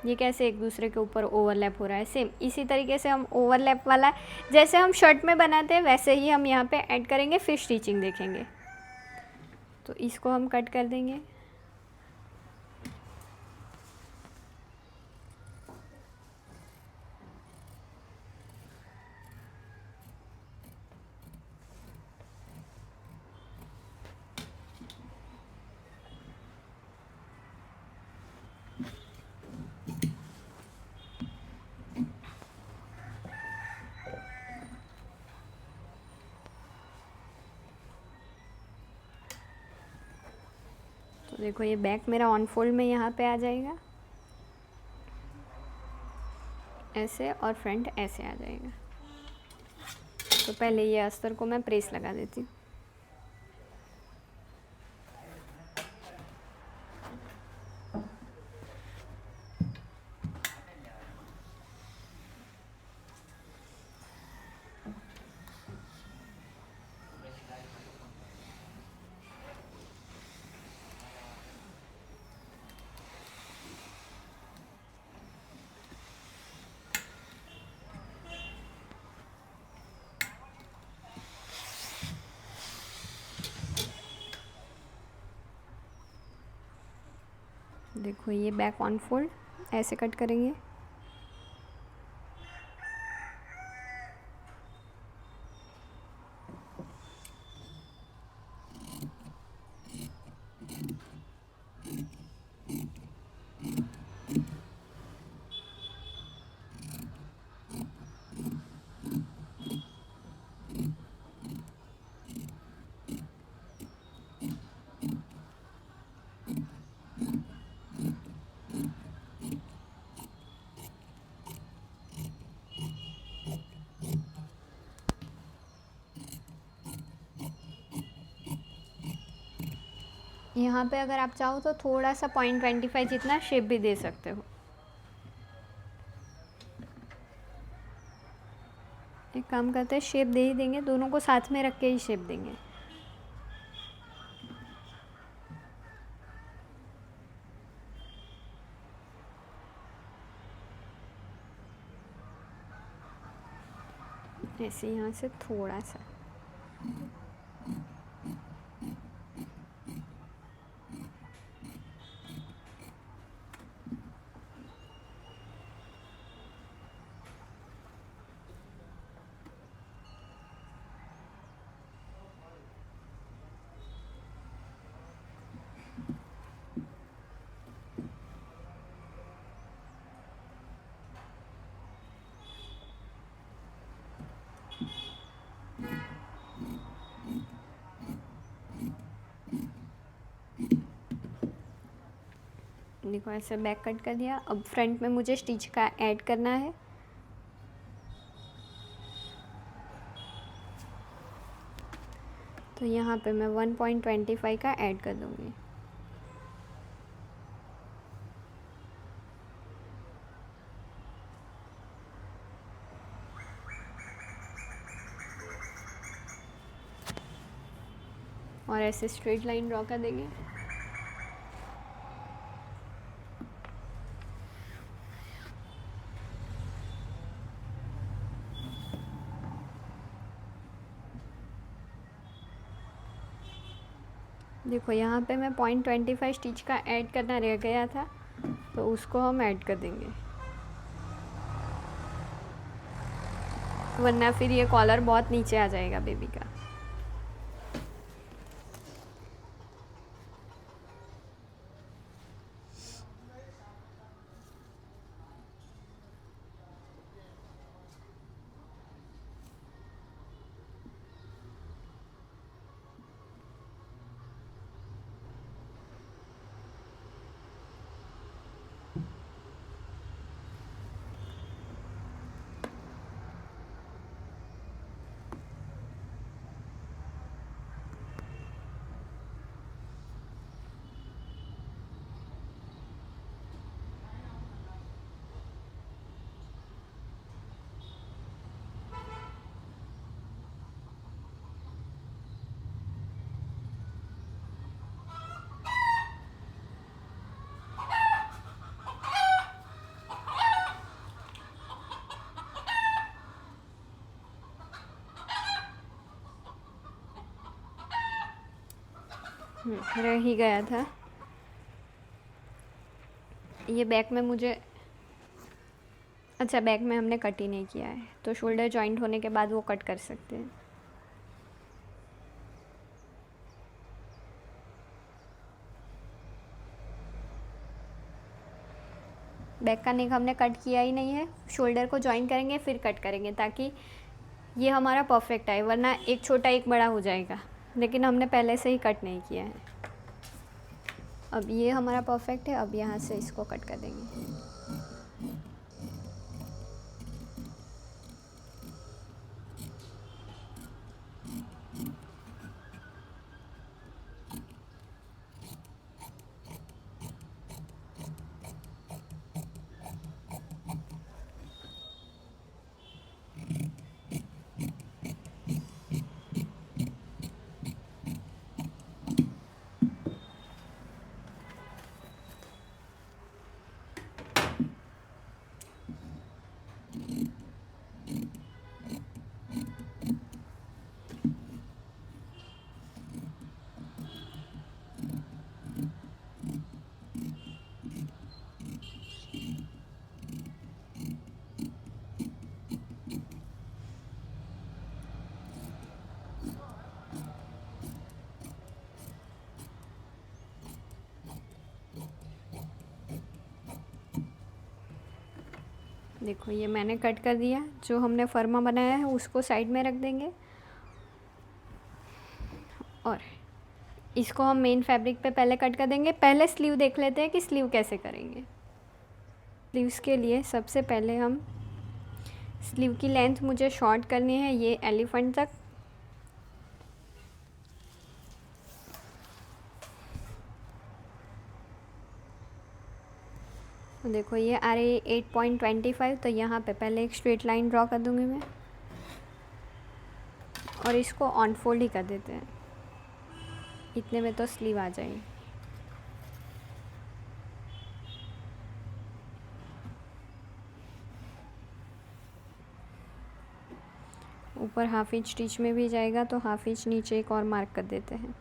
ये कैसे एक दूसरे के ऊपर ओवरलैप हो रहा है। सेम इसी तरीके से हम ओवरलैप वाला जैसे हम शर्ट में बनाते हैं वैसे ही हम यहाँ पे ऐड करेंगे, फिर स्टिचिंग देखेंगे। तो इसको हम कट कर देंगे। तो देखो ये बैक मेरा ऑन फोल्ड में यहाँ पे आ जाएगा ऐसे, और फ्रंट ऐसे आ जाएगा। तो पहले ये अस्तर को मैं प्रेस लगा देती हूँ। देखो ये बैक ऑन फोल्ड ऐसे कट करेंगे। यहाँ पे अगर आप चाहो तो थोड़ा सा 0.25 जितना शेप भी दे सकते हो। एक काम करते हैं, शेप दे ही देंगे, दोनों को साथ में रख के ही शेप देंगे। ऐसे यहाँ से थोड़ा सा। देखो ऐसे बैक कट कर दिया। अब फ्रंट में मुझे स्टिच का ऐड करना है। तो यहाँ पे मैं 1.25 का ऐड कर दूँगी। और ऐसे स्ट्रेट लाइन ड्रॉ कर देंगे। देखो यहाँ पे मैं 0.25 स्टिच का ऐड करना रह गया था, तो उसको हम ऐड कर देंगे, वरना फिर ये कॉलर बहुत नीचे आ जाएगा बेबी का। रह ही गया था। ये बैक में मुझे, अच्छा बैक में हमने कट ही नहीं किया है, तो शोल्डर जॉइंट होने के बाद वो कट कर सकते हैं। बैक का नेक हमने कट किया ही नहीं है, शोल्डर को जॉइन करेंगे फिर कट करेंगे, ताकि ये हमारा परफेक्ट आए, वरना एक छोटा एक बड़ा हो जाएगा। लेकिन हमने पहले से ही कट नहीं किया है। अब ये हमारा परफेक्ट है। अब यहाँ से इसको कट कर देंगे। देखो ये मैंने कट कर दिया। जो हमने फर्मा बनाया है उसको साइड में रख देंगे और इसको हम मेन फैब्रिक पे पहले कट कर देंगे। पहले स्लीव देख लेते हैं कि स्लीव कैसे करेंगे। स्लीव्स के लिए सबसे पहले हम स्लीव की लेंथ मुझे शॉर्ट करनी है ये एलिफेंट तक। देखो ये आ रही है 8.25। तो यहाँ पे पहले एक स्ट्रेट लाइन ड्रॉ कर दूँगी मैं और इसको ऑन फोल्ड ही कर देते हैं। इतने में तो स्लीव आ जाएगी। ऊपर हाफ इंच स्टिच में भी जाएगा तो हाफ इंच नीचे एक और मार्क कर देते हैं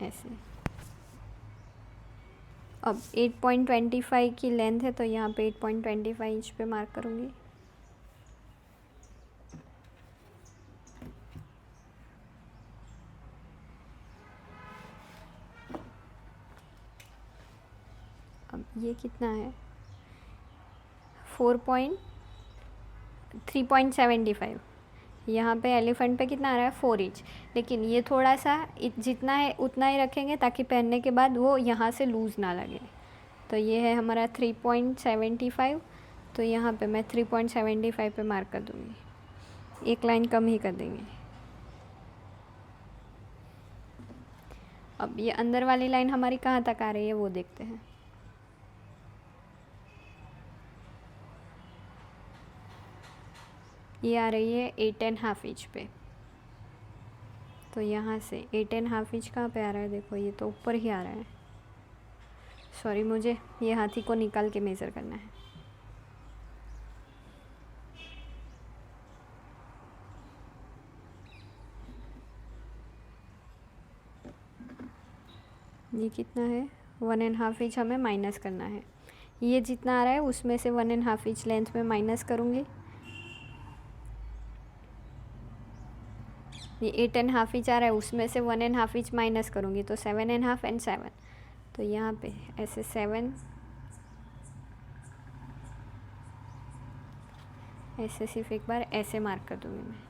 ऐसे। अब 8.25 की लेंथ है तो यहाँ पे 8.25 इंच पे मार्क करूँगी। अब ये कितना है 3.75। यहाँ पे एलिफेंट पे कितना आ रहा है 4 इंच। लेकिन ये थोड़ा सा जितना है उतना ही रखेंगे ताकि पहनने के बाद वो यहाँ से लूज़ ना लगे। तो ये है हमारा 3.75। तो यहाँ पे मैं 3.75 पे मार्क कर दूँगी। एक लाइन कम ही कर देंगे। अब ये अंदर वाली लाइन हमारी कहाँ तक आ रही है वो देखते हैं। ये आ रही है 8.5 इंच पे। तो यहाँ से 8.5 इंच कहाँ पे आ रहा है देखो ये तो ऊपर ही आ रहा है। सॉरी मुझे ये हाथी को निकाल के मेज़र करना है। ये कितना है 1.5 इंच हमें माइनस करना है। ये जितना आ रहा है उसमें से 1.5 इंच लेंथ में माइनस करूँगी। ये 8.5 इंच आ रहा है उसमें से 1.5 इंच माइनस करूँगी तो 7.5 एंड 7। तो यहाँ पे ऐसे 7 ऐसे सिर्फ एक बार ऐसे मार्क कर दूँगी मैं।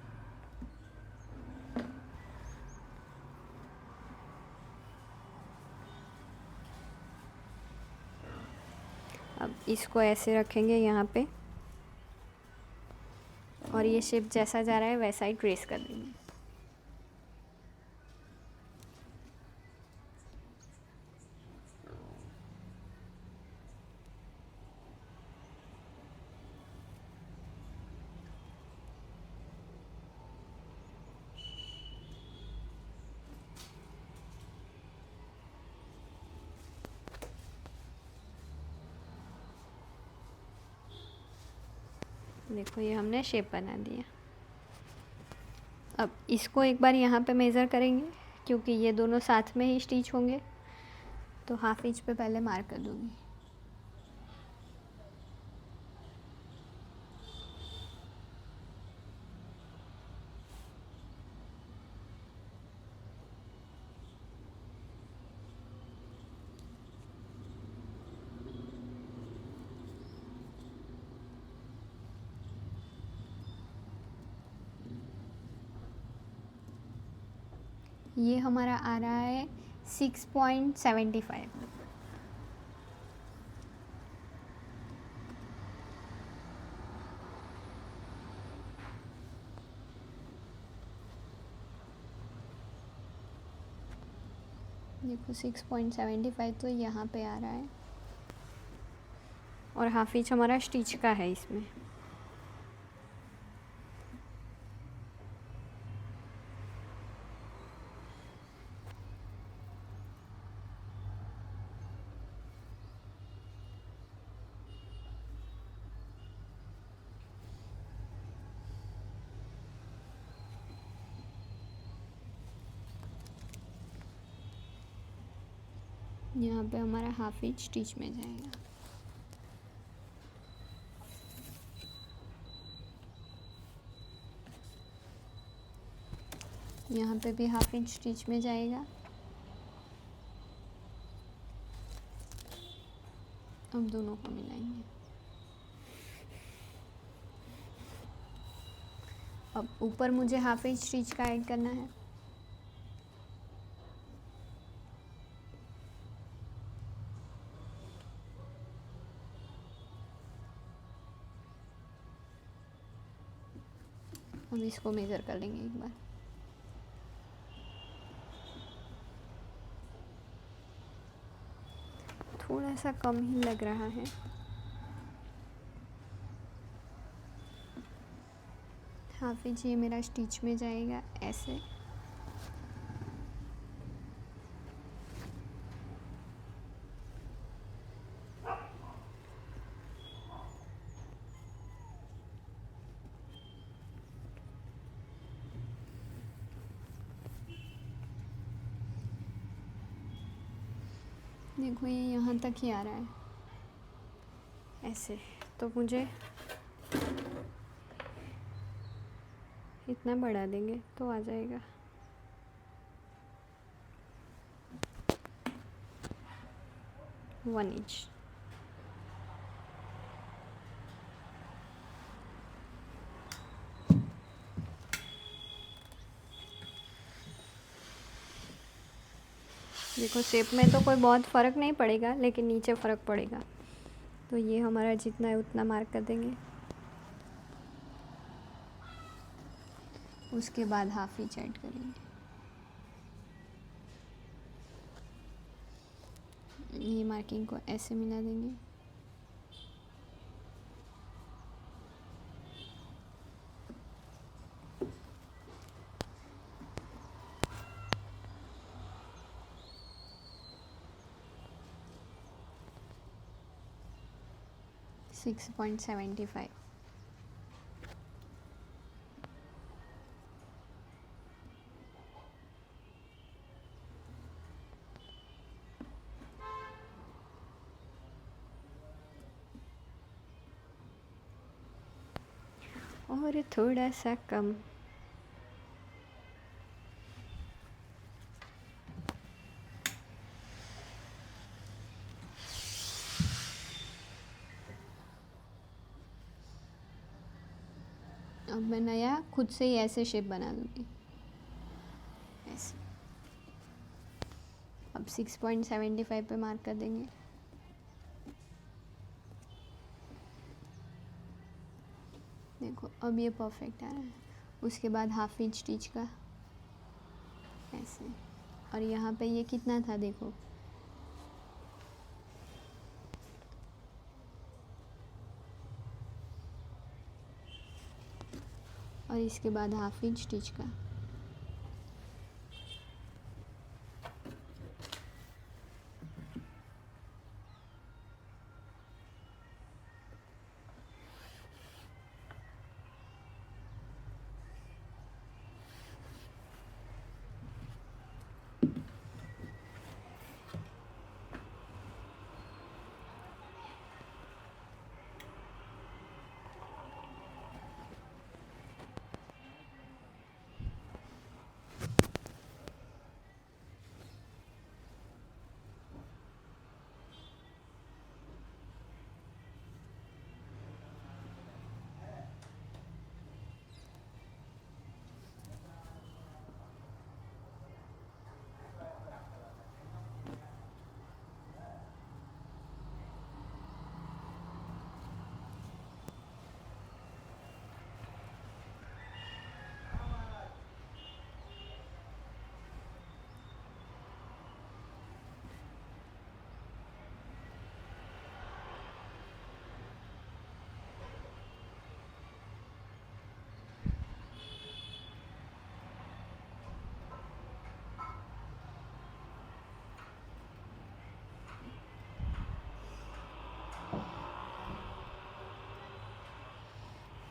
अब इसको ऐसे रखेंगे यहाँ पे और ये शेप जैसा जा रहा है वैसा ही ट्रेस कर देंगे। देखो ये हमने शेप बना दिया। अब इसको एक बार यहाँ पे मेज़र करेंगे क्योंकि ये दोनों साथ में ही स्टिच होंगे। तो हाफ इंच पे पहले मार्क कर दूँगी। ये हमारा आ रहा है 6.75। देखो 6.75 तो यहाँ पे आ रहा है, और हाफ इंच हमारा स्टिच का है इसमें। यहाँ पे हमारा हाफ इंच स्टिच में जाएगा। यहाँ पे भी हाफ इंच स्टिच में जाएगा। अब दोनों को मिलाएंगे। अब ऊपर मुझे हाफ इंच स्टिच का ऐड करना है। अब इसको मेज़र कर लेंगे एक बार। थोड़ा सा कम ही लग रहा है। हाफ इंच ये मेरा स्टिच में जाएगा ऐसे। देखो ये यहाँ तक ही आ रहा है ऐसे, तो मुझे इतना बढ़ा देंगे तो आ जाएगा। One inch. देखो शेप में तो कोई बहुत फ़र्क नहीं पड़ेगा, लेकिन नीचे फ़र्क पड़ेगा। तो ये हमारा जितना है उतना मार्क कर देंगे। उसके बाद हाफ इंच ऐड करेंगे। ये मार्किंग को ऐसे मिला देंगे। सिक्स 6.75। और थोड़ा सा कम। अब मैं नया खुद से ही ऐसे शेप बना दूँगी ऐसे। अब 6.75 पे मार्क कर देंगे। देखो अब ये परफेक्ट आ रहा है। उसके बाद हाफ इंच स्टिच का ऐसे, और यहाँ पे ये कितना था देखो, और इसके बाद हाफ इंच स्टिच का।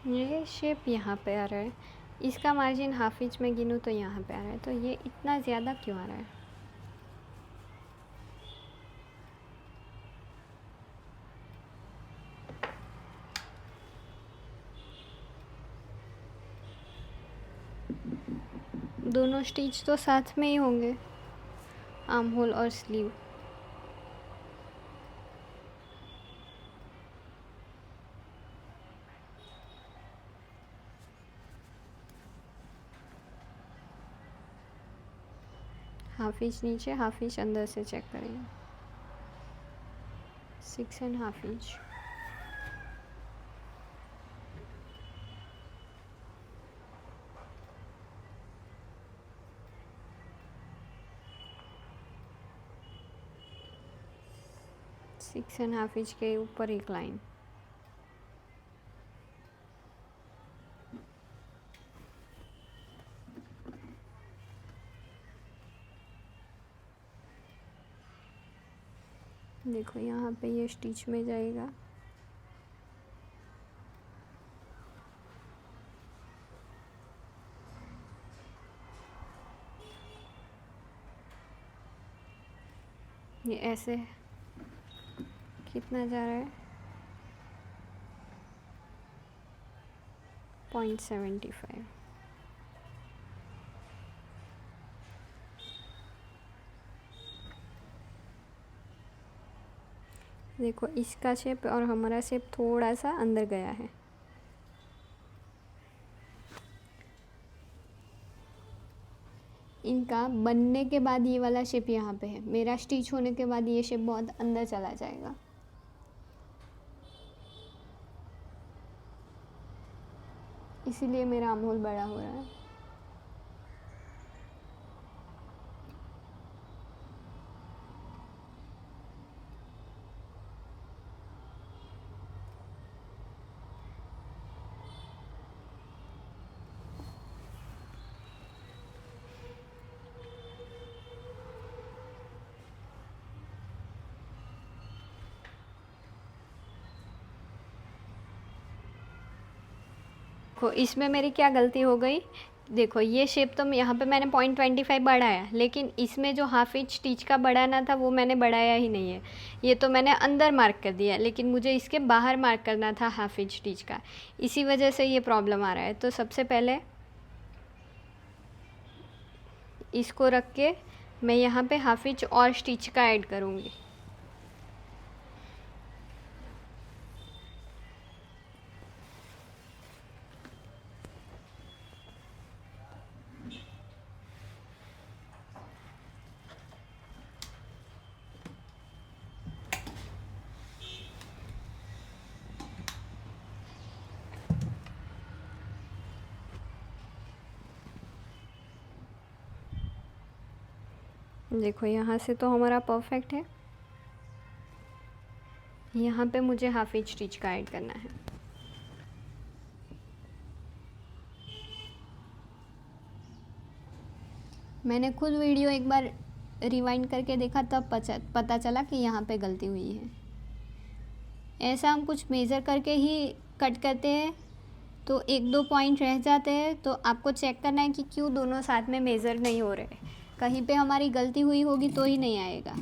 ये शेप यहाँ पे आ रहा है, इसका मार्जिन हाफ इंच में गिनूँ तो यहाँ पे आ रहा है, तो ये इतना ज़्यादा क्यों आ रहा है? दोनों स्टिच तो साथ में ही होंगे, आर्म होल और स्लीव। हाफ इंच नीचे, हाफ इंच अंदर से चेक करेंगे, 6.5 inch. Six and half inch के ऊपर एक लाइन। देखो यहाँ पे ये स्टिच में जाएगा, ये ऐसे कितना जा रहा है, 0.75। देखो इसका शेप और हमारा शेप थोड़ा सा अंदर गया है। इनका बनने के बाद ये वाला शेप यहाँ पे है, मेरा स्टिच होने के बाद ये शेप बहुत अंदर चला जाएगा। इसीलिए मेरा आर्म होल बड़ा हो रहा है। देखो इसमें मेरी क्या गलती हो गई, देखो ये शेप तो यहाँ पे मैंने 0.25 बढ़ाया, लेकिन इसमें जो हाफ इंच स्टिच का बढ़ाना था वो मैंने बढ़ाया ही नहीं है। ये तो मैंने अंदर मार्क कर दिया, लेकिन मुझे इसके बाहर मार्क करना था हाफ इंच स्टिच का, इसी वजह से ये प्रॉब्लम आ रहा है। तो सबसे पहले इसको रख के मैं यहाँ पे हाफ इंच और स्टिच का ऐड करूँगी। देखो यहाँ से तो हमारा परफेक्ट है, यहाँ पे मुझे हाफ इंच स्टिच का ऐड करना है। मैंने खुद वीडियो एक बार रिवाइंड करके देखा, तब पता चला कि यहाँ पे गलती हुई है। ऐसा हम कुछ मेज़र करके ही कट करते हैं तो एक दो पॉइंट रह जाते हैं, तो आपको चेक करना है कि क्यों दोनों साथ में मेज़र नहीं हो रहे, कहीं पे हमारी गलती हुई होगी तो ही नहीं आएगा।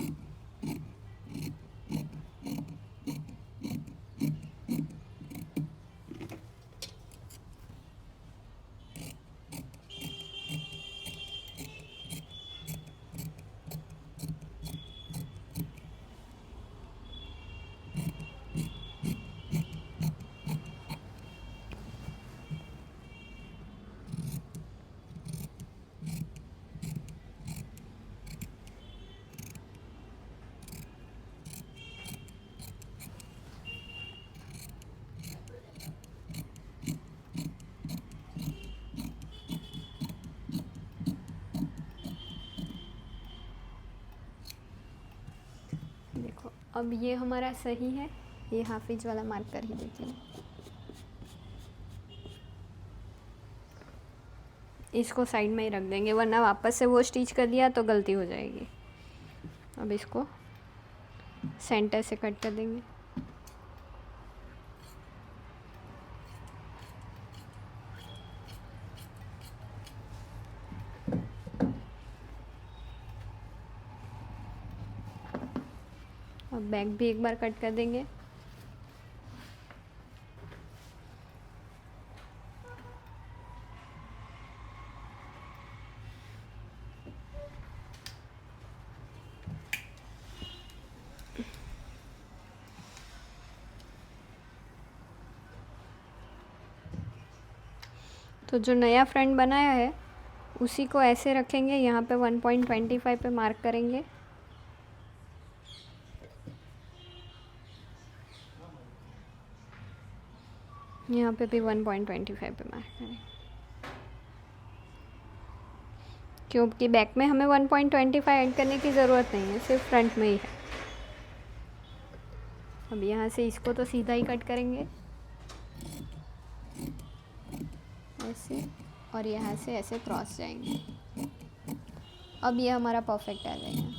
अब ये हमारा सही है, ये हाफ इंच वाला मार्क कर ही देती हूँ। इसको साइड में ही रख देंगे, वरना वापस से वो स्टिच कर दिया तो गलती हो जाएगी। अब इसको सेंटर से कट कर देंगे। अब बैक भी एक बार कट कर देंगे। तो जो नया फ्रंट बनाया है उसी को ऐसे रखेंगे, यहाँ पे 1.25 पे मार्क करेंगे। यहाँ पे भी 1.25 पे मार्क करेंगे, क्योंकि बैक में हमें 1.25 ऐड करने की ज़रूरत नहीं है, सिर्फ फ्रंट में ही है। अब यहाँ से इसको तो सीधा ही कट करेंगे ऐसे, और यहाँ से ऐसे क्रॉस जाएंगे। अब ये हमारा परफेक्ट आ जाएगा।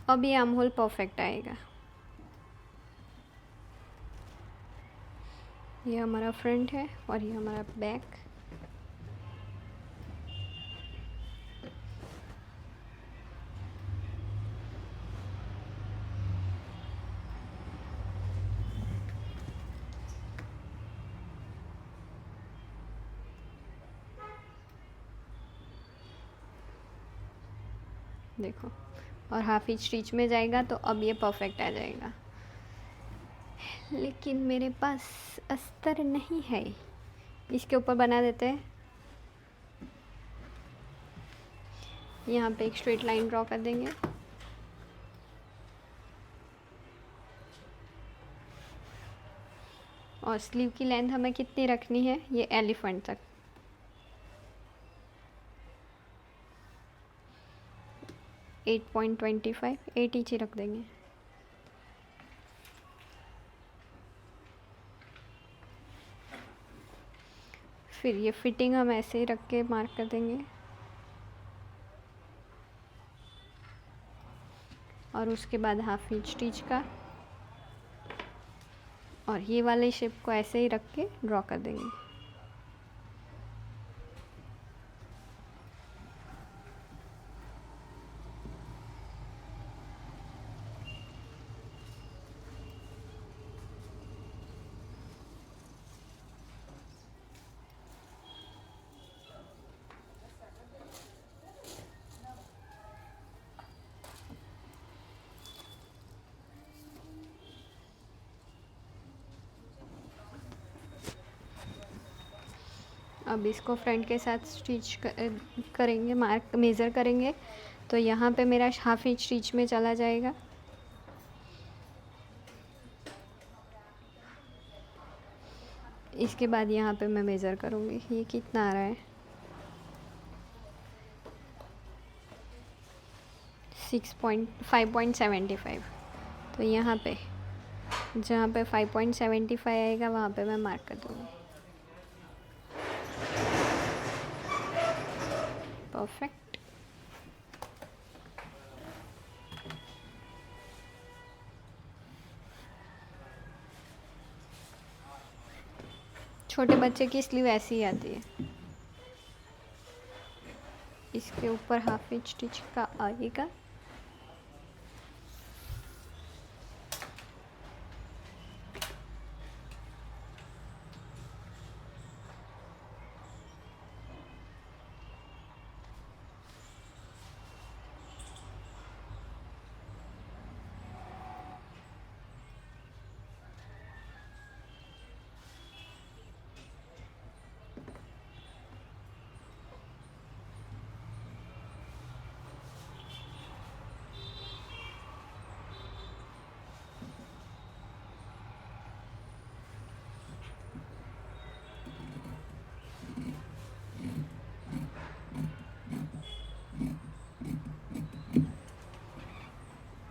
अब ये आर्म होल परफेक्ट आएगा। ये हमारा फ्रंट है और ये हमारा बैक। देखो, और हाफ इंच स्टिच में जाएगा तो अब ये परफेक्ट आ जाएगा। लेकिन मेरे पास अस्तर नहीं है, इसके ऊपर बना देते हैं। यहाँ पे एक स्ट्रेट लाइन ड्रॉ कर देंगे और स्लीव की लेंथ हमें कितनी रखनी है, ये एलिफेंट तक। एट 8 इंच ही रख देंगे। फिर ये फिटिंग हम ऐसे ही रख के मार्क कर देंगे और उसके बाद हाफ इंच स्टिच का, और ये वाले शेप को ऐसे ही रख के ड्रॉ कर देंगे। अब इसको फ्रंट के साथ स्टिच करेंगे, मार्क मेज़र करेंगे। तो यहाँ पे मेरा हाफ इंच स्टिच में चला जाएगा। इसके बाद यहाँ पे मैं मेज़र करूँगी ये कितना आ रहा है। 5.75। तो यहाँ पे जहाँ पे 5.75 आएगा वहाँ पे मैं मार्क कर दूँगी। परफेक्ट। छोटे बच्चे की स्लीव ऐसी ही आती है। इसके ऊपर हाफ इंच स्टिच का आएगा।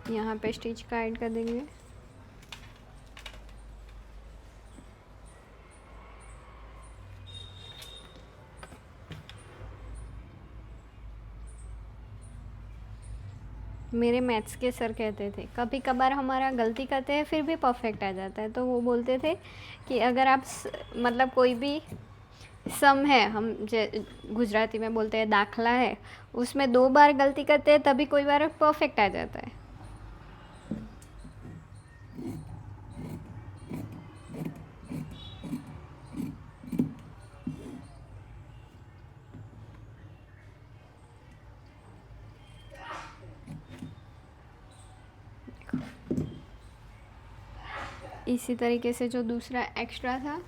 यहाँ पे स्टिच का ऐड कर देंगे। मेरे मैथ्स के सर कहते थे कभी कभार हमारा गलती करते हैं फिर भी परफेक्ट आ जाता है, तो वो बोलते थे कि अगर आप मतलब कोई भी सम है, हम गुजराती में बोलते हैं दाखला है, उसमें 2 बार गलती करते हैं तभी कोई बार परफेक्ट आ जाता है। इसी तरीके से जो दूसरा एक्स्ट्रा था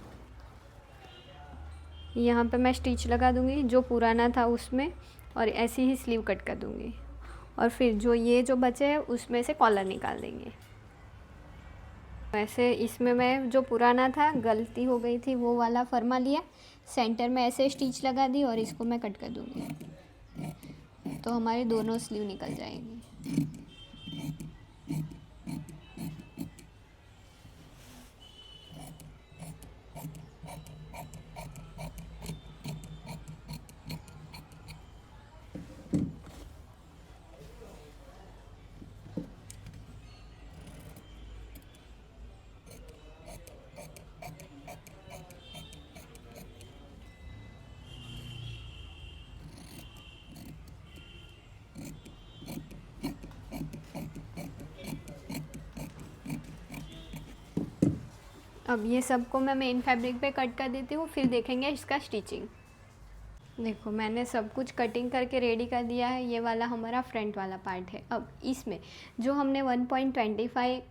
यहाँ पे मैं स्टिच लगा दूँगी जो पुराना था उसमें, और ऐसे ही स्लीव कट कर दूँगी, और फिर जो ये जो बचे हैं उसमें से कॉलर निकाल देंगे। वैसे इसमें मैं जो पुराना था गलती हो गई थी वो वाला फरमा लिया, सेंटर में ऐसे स्टिच लगा दी और इसको मैं कट कर दूँगी, तो हमारे दोनों स्लीव निकल जाएंगी। अब ये सबको मैं मेन फैब्रिक पे कट कर देती हूँ, फिर देखेंगे इसका स्टिचिंग। देखो मैंने सब कुछ कटिंग करके रेडी कर दिया है, ये वाला हमारा फ्रंट वाला पार्ट है। अब इसमें जो हमने 1.25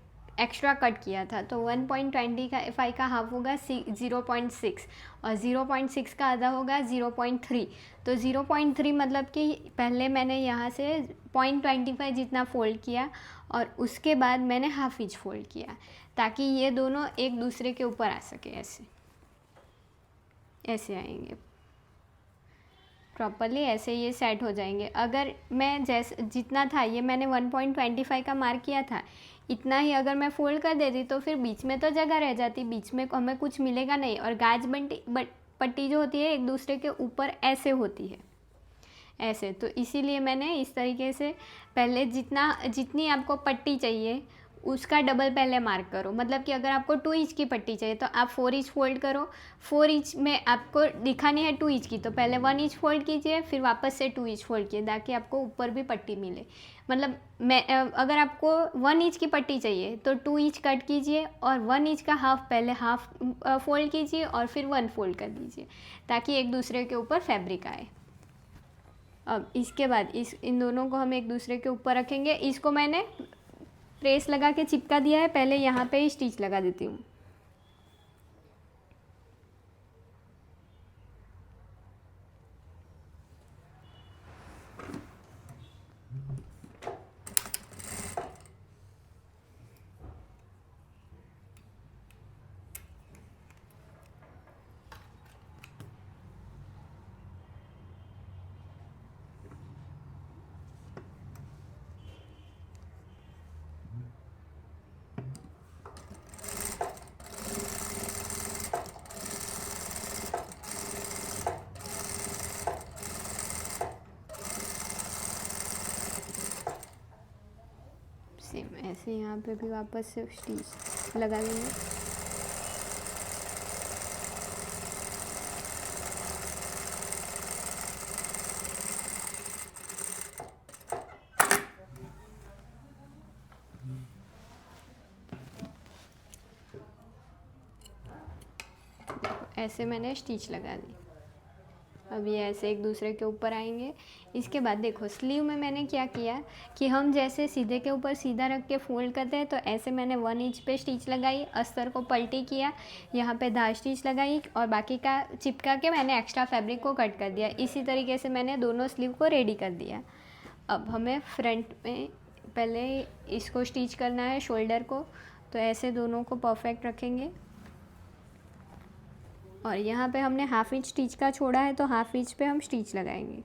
एक्स्ट्रा कट किया था, तो 1.25 का हाफ होगा 0.6 और 0.6 का आधा होगा 0.3। तो 0.3 मतलब कि पहले मैंने यहाँ से 0.25 जितना फ़ोल्ड किया और उसके बाद मैंने हाफ इंच फ़ोल्ड किया, ताकि ये दोनों एक दूसरे के ऊपर आ सके। ऐसे ऐसे आएंगे प्रॉपरली, ऐसे ये सेट हो जाएंगे। अगर मैं जैसे जितना था ये मैंने 1.25 का मार्क किया था, इतना ही अगर मैं फोल्ड कर देती तो फिर बीच में तो जगह रह जाती, बीच में हमें कुछ मिलेगा नहीं, और गाज पट्टी जो होती है एक दूसरे के ऊपर ऐसे होती है ऐसे। तो इसीलिए मैंने इस तरीके से पहले जितनी आपको पट्टी चाहिए उसका डबल पहले मार्क करो। मतलब कि अगर आपको 2 इंच की पट्टी चाहिए तो आप 4 इंच फोल्ड करो, 4 इंच में आपको दिखानी है 2 इंच की, तो पहले 1 इंच फोल्ड कीजिए, फिर वापस से 2 इंच फोल्ड कीजिए, ताकि आपको ऊपर भी पट्टी मिले। मतलब अगर आपको 1 इंच की पट्टी चाहिए तो 2 इंच कट कीजिए और 1 इंच का हाफ पहले हाफ फोल्ड कीजिए और फिर 1 फोल्ड कर दीजिए, ताकि एक दूसरे के ऊपर फैब्रिक आए। अब इसके बाद इन दोनों को हम एक दूसरे के ऊपर रखेंगे। इसको मैंने प्रेस लगा के चिपका दिया है, पहले यहाँ पे ही स्टिच लगा देती हूँ। सेम ऐसे यहाँ पे भी वापस से स्टिच लगा देंगे। ऐसे मैंने स्टिच लगा दी। अब ये ऐसे एक दूसरे के ऊपर आएंगे। इसके बाद देखो स्लीव में मैंने क्या किया कि हम जैसे सीधे के ऊपर सीधा रख के फोल्ड करते हैं, तो ऐसे मैंने 1 इंच पे स्टिच लगाई, अस्तर को पलटी किया, यहाँ पे धार स्टिच लगाई और बाकी का चिपका के मैंने एक्स्ट्रा फैब्रिक को कट कर दिया। इसी तरीके से मैंने दोनों स्लीव को रेडी कर दिया। अब हमें फ्रंट में पहले इसको स्टिच करना है, शोल्डर को, तो ऐसे दोनों को परफेक्ट रखेंगे। और यहाँ पे हमने हाफ इंच स्टिच का छोड़ा है, तो हाफ इंच पे हम स्टिच लगाएंगे।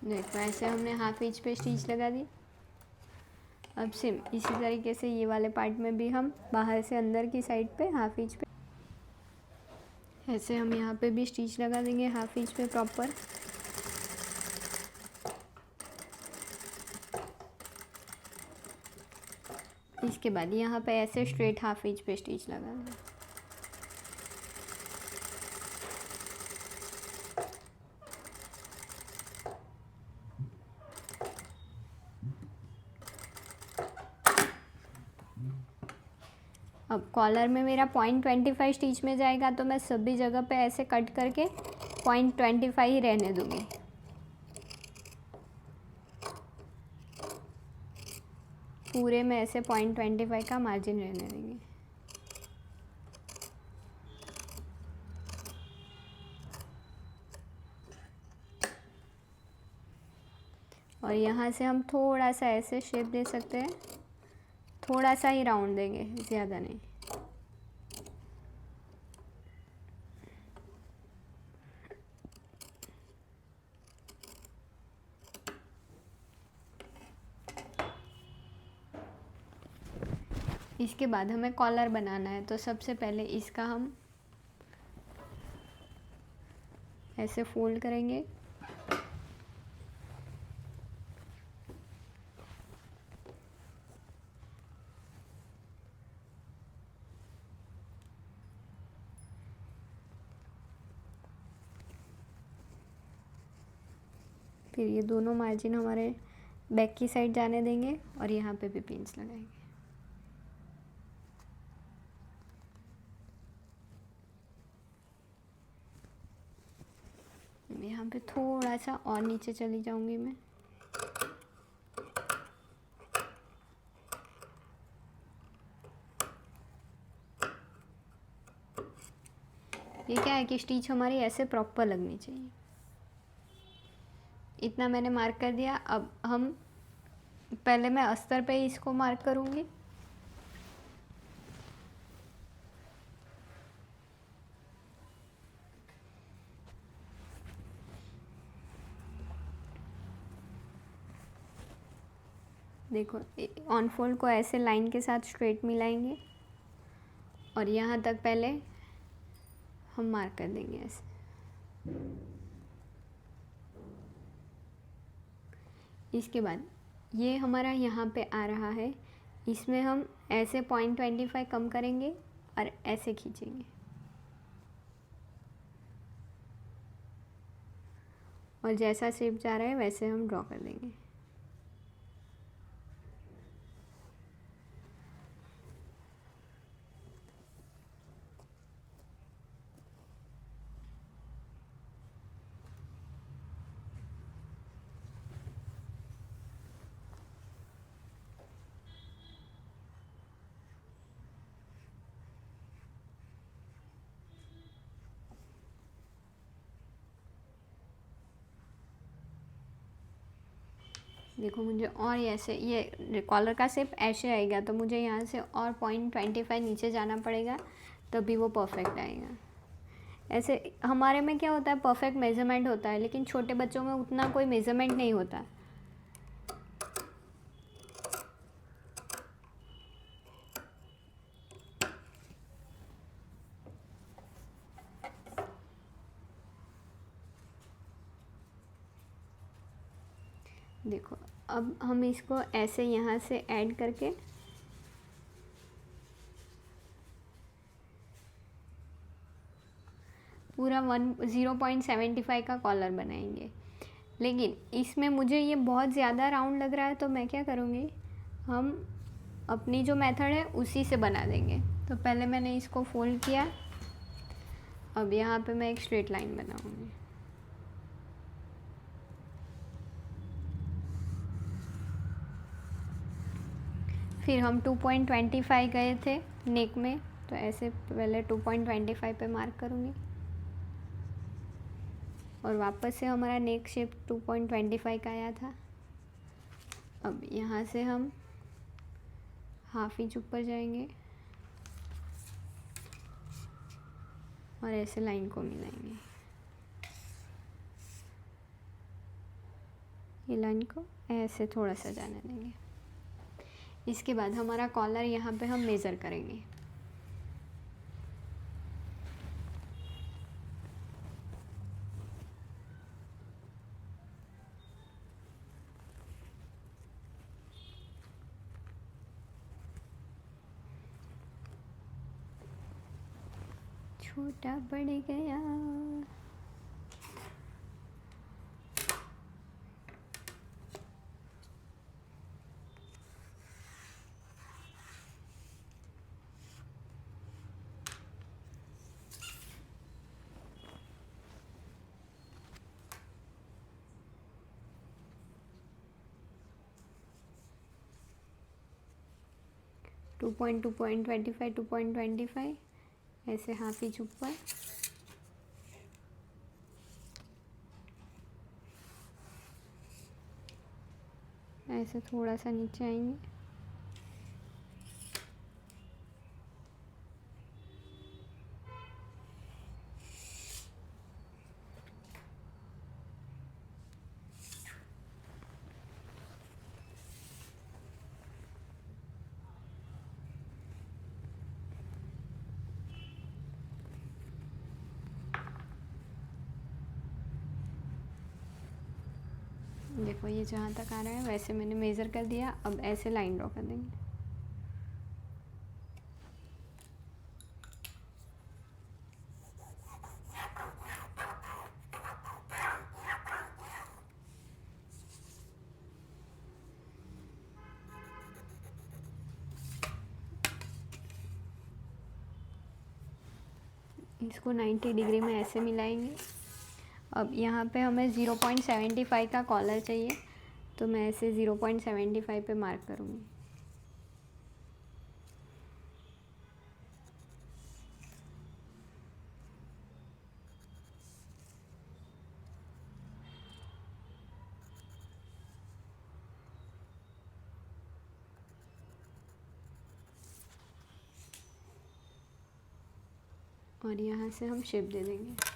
देखो ऐसे हमने हाफ इंच पे स्टिच लगा दी। अब सेम इसी तरीके से ये वाले पार्ट में भी हम बाहर से अंदर की साइड पे हाफ इंच पे ऐसे हम यहाँ पे भी स्टिच लगा देंगे हाफ इंच पे प्रॉपर। इसके बाद यहाँ पे ऐसे स्ट्रेट हाफ इंच पे स्टिच लगा देंगे। अब कॉलर में मेरा 0.25 स्टिच में जाएगा, तो मैं सभी जगह पे ऐसे कट करके 0.25 ही रहने दूँगी। पूरे में ऐसे 0.25 का मार्जिन रहने देंगे। और यहाँ से हम थोड़ा सा ऐसे शेप दे सकते हैं, थोड़ा सा ही राउंड देंगे, ज़्यादा नहीं। इसके बाद हमें कॉलर बनाना है, तो सबसे पहले इसका हम ऐसे फोल्ड करेंगे। फिर ये दोनों मार्जिन हमारे बैक की साइड जाने देंगे और यहाँ पे भी पिन्स लगाएंगे। यहाँ पे थोड़ा सा और नीचे चली जाऊंगी मैं। ये क्या है कि स्टिच हमारी ऐसे प्रॉपर लगनी चाहिए। इतना मैंने मार्क कर दिया। अब हम पहले मैं अस्तर पे ही इसको मार्क करूँगी। देखो ऑन फोल्ड को ऐसे लाइन के साथ स्ट्रेट मिलाएंगे और यहाँ तक पहले हम मार्क कर देंगे ऐसे। इसके बाद ये हमारा यहाँ पे आ रहा है, इसमें हम ऐसे 0.25 कम करेंगे और ऐसे खींचेंगे और जैसा शेप जा रहा है वैसे हम ड्रॉ कर देंगे। देखो मुझे और ऐसे ये कॉलर का शेप ऐसे आएगा, तो मुझे यहाँ से और 0.25 नीचे जाना पड़ेगा, तभी वो परफेक्ट आएगा। ऐसे हमारे में क्या होता है, परफेक्ट मेज़रमेंट होता है, लेकिन छोटे बच्चों में उतना कोई मेज़रमेंट नहीं होता। देखो अब हम इसको ऐसे यहाँ से ऐड करके पूरा 0.75 का कॉलर बनाएंगे। लेकिन इसमें मुझे ये बहुत ज़्यादा राउंड लग रहा है, तो मैं क्या करूँगी, हम अपनी जो मेथड है उसी से बना देंगे। तो पहले मैंने इसको फोल्ड किया, अब यहाँ पे मैं एक स्ट्रेट लाइन बनाऊँगी। फिर हम 2.25 गए थे नेक में, तो ऐसे पहले 2.25 पे मार्क करूँगी और वापस से हमारा नेक शेप 2.25 का आया था। अब यहाँ से हम हाफ इंच ऊपर जाएंगे और ऐसे लाइन को मिलाएंगे। ये लाइन को ऐसे थोड़ा सा जाने देंगे। इसके बाद हमारा कॉलर यहाँ पे हम मेज़र करेंगे। छोटा बढ़ गया। टू पॉइंट 2.25 ऐसे हाफ इंच ऊपर, ऐसे थोड़ा सा नीचे आएंगे। देखो ये जहाँ तक आ रहा है वैसे मैंने मेज़र कर दिया। अब ऐसे लाइन ड्रॉ कर देंगे। इसको 90 डिग्री में ऐसे मिलाएंगे। अब यहाँ पे हमें 0.75 का कॉलर चाहिए, तो मैं ऐसे 0.75 पे मार्क करूँगी। और यहाँ से हम शेप दे देंगे।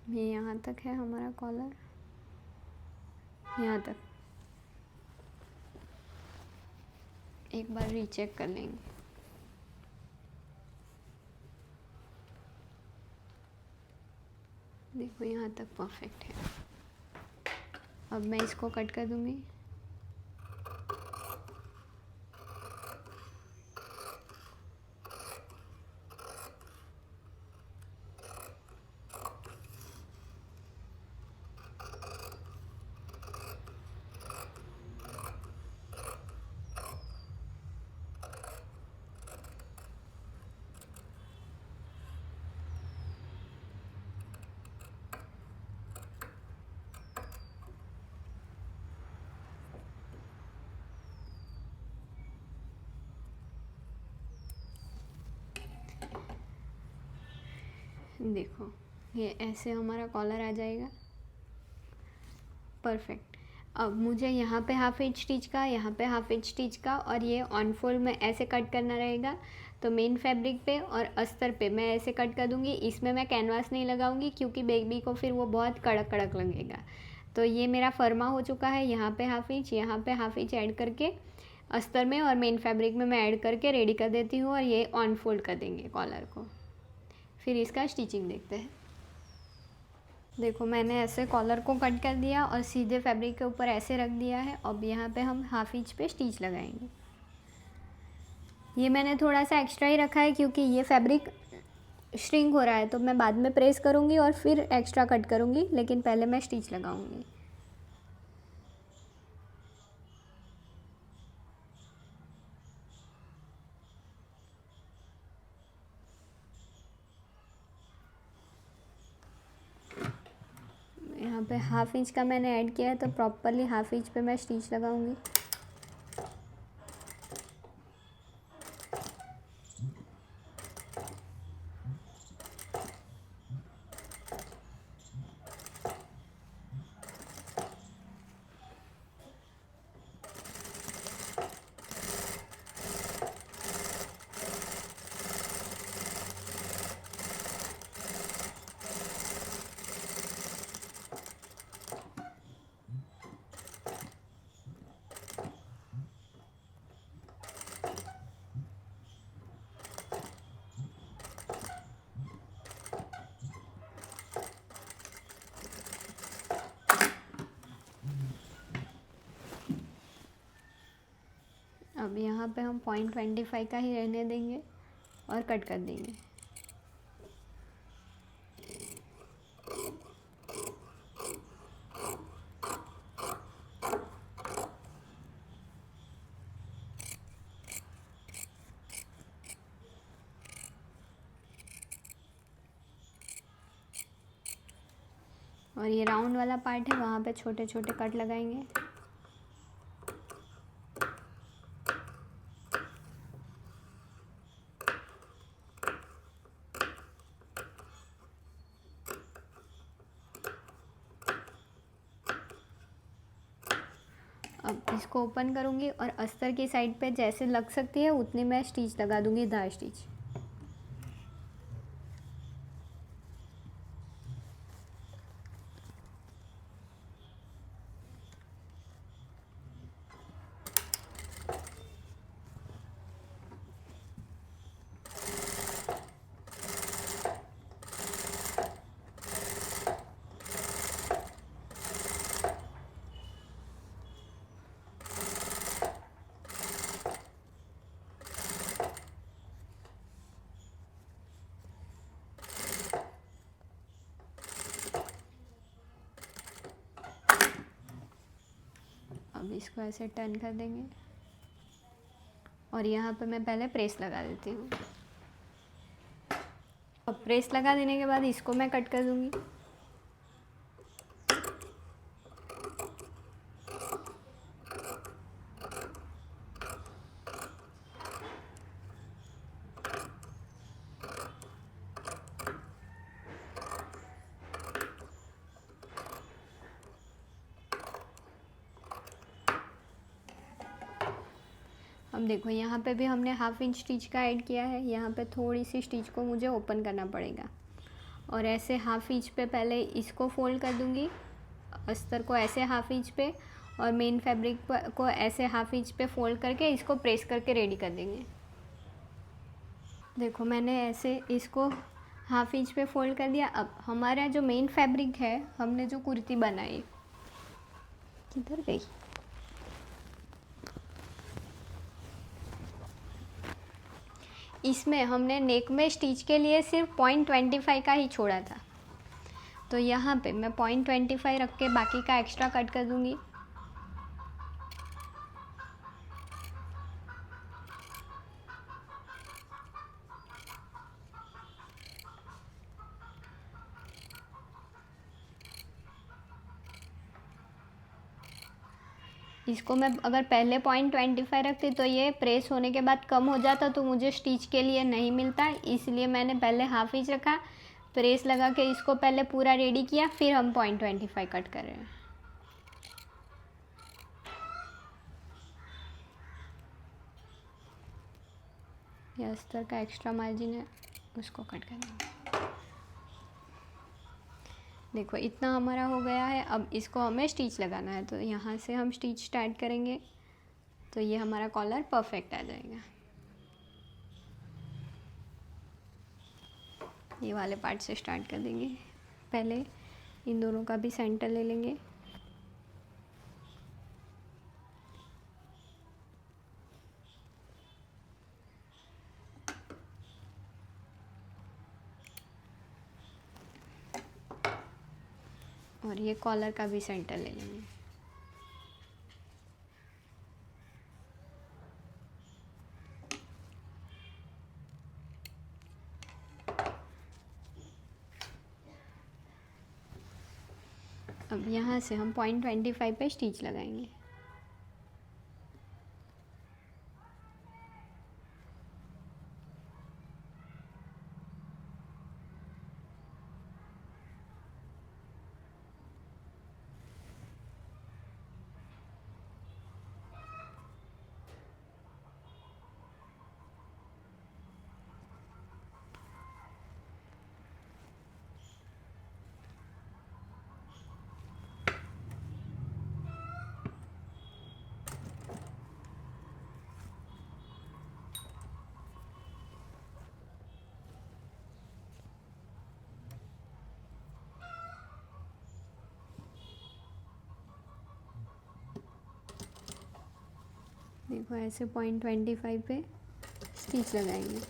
ये यहाँ तक है हमारा कॉलर, यहाँ तक। एक बार रीचेक कर लेंगे। देखो यहाँ तक परफेक्ट है। अब मैं इसको कट कर दूँगी। देखो ये ऐसे हमारा कॉलर आ जाएगा परफेक्ट। अब मुझे यहाँ पे हाफ इंच स्टिच का, यहाँ पे हाफ इंच स्टिच का और ये ऑन फोल्ड में ऐसे कट करना रहेगा। तो मेन फैब्रिक पे और अस्तर पे मैं ऐसे कट कर दूँगी। इसमें मैं कैनवास नहीं लगाऊंगी क्योंकि बेबी को फिर वो बहुत कड़क कड़क लगेगा। तो ये मेरा फर्मा हो चुका है। यहाँ पे हाफ इंच, यहाँ पे हाफ इंच ऐड करके अस्तर में और मेन फैब्रिक में मैं ऐड करके रेडी कर देती हूँ। और ये ऑन फोल्ड कर देंगे कॉलर को। फिर इसका स्टिचिंग देखते हैं। देखो मैंने ऐसे कॉलर को कट कर दिया और सीधे फैब्रिक के ऊपर ऐसे रख दिया है। अब यहाँ पे हम हाफ इंच पे स्टिच लगाएंगे। ये मैंने थोड़ा सा एक्स्ट्रा ही रखा है क्योंकि ये फैब्रिक श्रिंक हो रहा है, तो मैं बाद में प्रेस करूँगी और फिर एक्स्ट्रा कट करूँगी, लेकिन पहले मैं स्टिच लगाऊँगी। यहाँ पे हाफ इंच का मैंने ऐड किया है, तो प्रॉपरली हाफ इंच पे मैं स्टिच लगाऊंगी। अब यहाँ पे हम 0.25 का ही रहने देंगे और कट कर देंगे। और ये राउंड वाला पार्ट है, वहाँ पे छोटे छोटे कट लगाएंगे। अब इसको ओपन करूँगी और अस्तर की साइड पे जैसे लग सकती है उतनी मैं स्टिच लगा दूँगी, धार स्टिच। अब इसको ऐसे टर्न कर देंगे और यहाँ पे मैं पहले प्रेस लगा देती हूँ। अब प्रेस लगा देने के बाद इसको मैं कट कर दूँगी। अब देखो यहाँ पे भी हमने 1/2 इंच स्टिच का ऐड किया है। यहाँ पे थोड़ी सी स्टिच को मुझे ओपन करना पड़ेगा और ऐसे 1/2 इंच पे पहले इसको फोल्ड कर दूँगी, अस्तर को ऐसे 1/2 इंच पे और मेन फैब्रिक को ऐसे 1/2 इंच पे फोल्ड करके इसको प्रेस करके रेडी कर देंगे। देखो मैंने ऐसे इसको 1/2 इंच पे फोल्ड कर दिया। अब हमारा जो मेन फैब्रिक है, हमने जो कुर्ती बनाई, किधर गई, इसमें हमने नेक में स्टिच के लिए सिर्फ 0.25 का ही छोड़ा था। तो यहाँ पे मैं 0.25 रख के बाकी का एक्स्ट्रा कट कर दूँगी। इसको मैं अगर पहले 0.25 रखती तो ये प्रेस होने के बाद कम हो जाता, तो मुझे स्टिच के लिए नहीं मिलता। इसलिए मैंने पहले 1/2 इंच रखा, प्रेस लगा के इसको पहले पूरा रेडी किया, फिर हम 0.25 कट कर रहे हैं। ये अस्तर का एक्स्ट्रा मार्जिन है, उसको कट करेंगे। देखो इतना हमारा हो गया है। अब इसको हमें स्टिच लगाना है, तो यहाँ से हम स्टिच स्टार्ट करेंगे, तो ये हमारा कॉलर परफेक्ट आ जाएगा। ये वाले पार्ट से स्टार्ट कर देंगे। पहले इन दोनों का भी सेंटर ले लेंगे। और ये कॉलर का भी सेंटर ले लेंगे। अब यहाँ से हम 0.25 पे स्टिच लगाएंगे। देखो ऐसे 0.25 पे स्टिच लगाएंगे।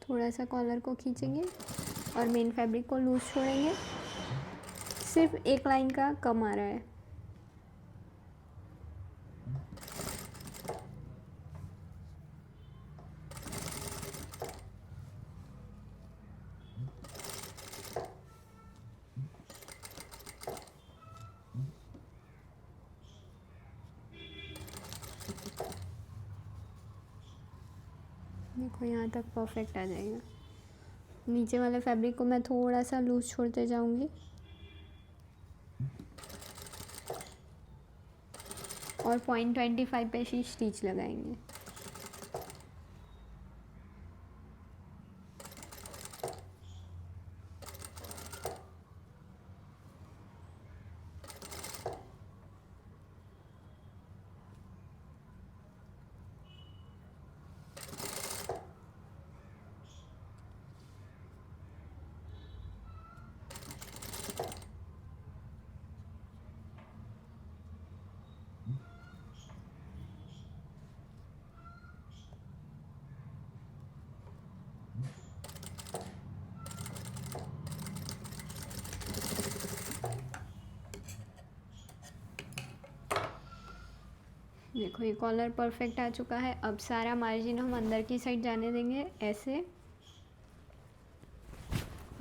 थोड़ा सा कॉलर को खींचेंगे और मेन फैब्रिक को लूज छोड़ेंगे। सिर्फ एक लाइन का कम आ रहा है। देखो यहाँ तक परफेक्ट आ जाएगा। नीचे वाले फैब्रिक को मैं थोड़ा सा लूज छोड़ते जाऊंगी और 0.25 पे ही स्टिच लगाएंगे। देखो ये कॉलर परफेक्ट आ चुका है। अब सारा मार्जिन हम अंदर की साइड जाने देंगे ऐसे,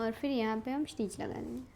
और फिर यहाँ पे हम स्टिच लगा देंगे।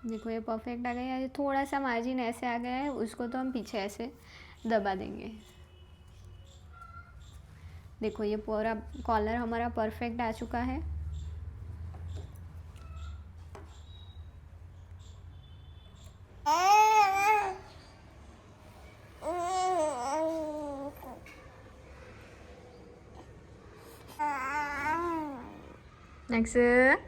देखो ये परफेक्ट आ गया है। थोड़ा सा मार्जिन ऐसे आ गया है, उसको तो हम पीछे ऐसे दबा देंगे। देखो ये पूरा कॉलर हमारा परफेक्ट आ चुका है। नेक्स्ट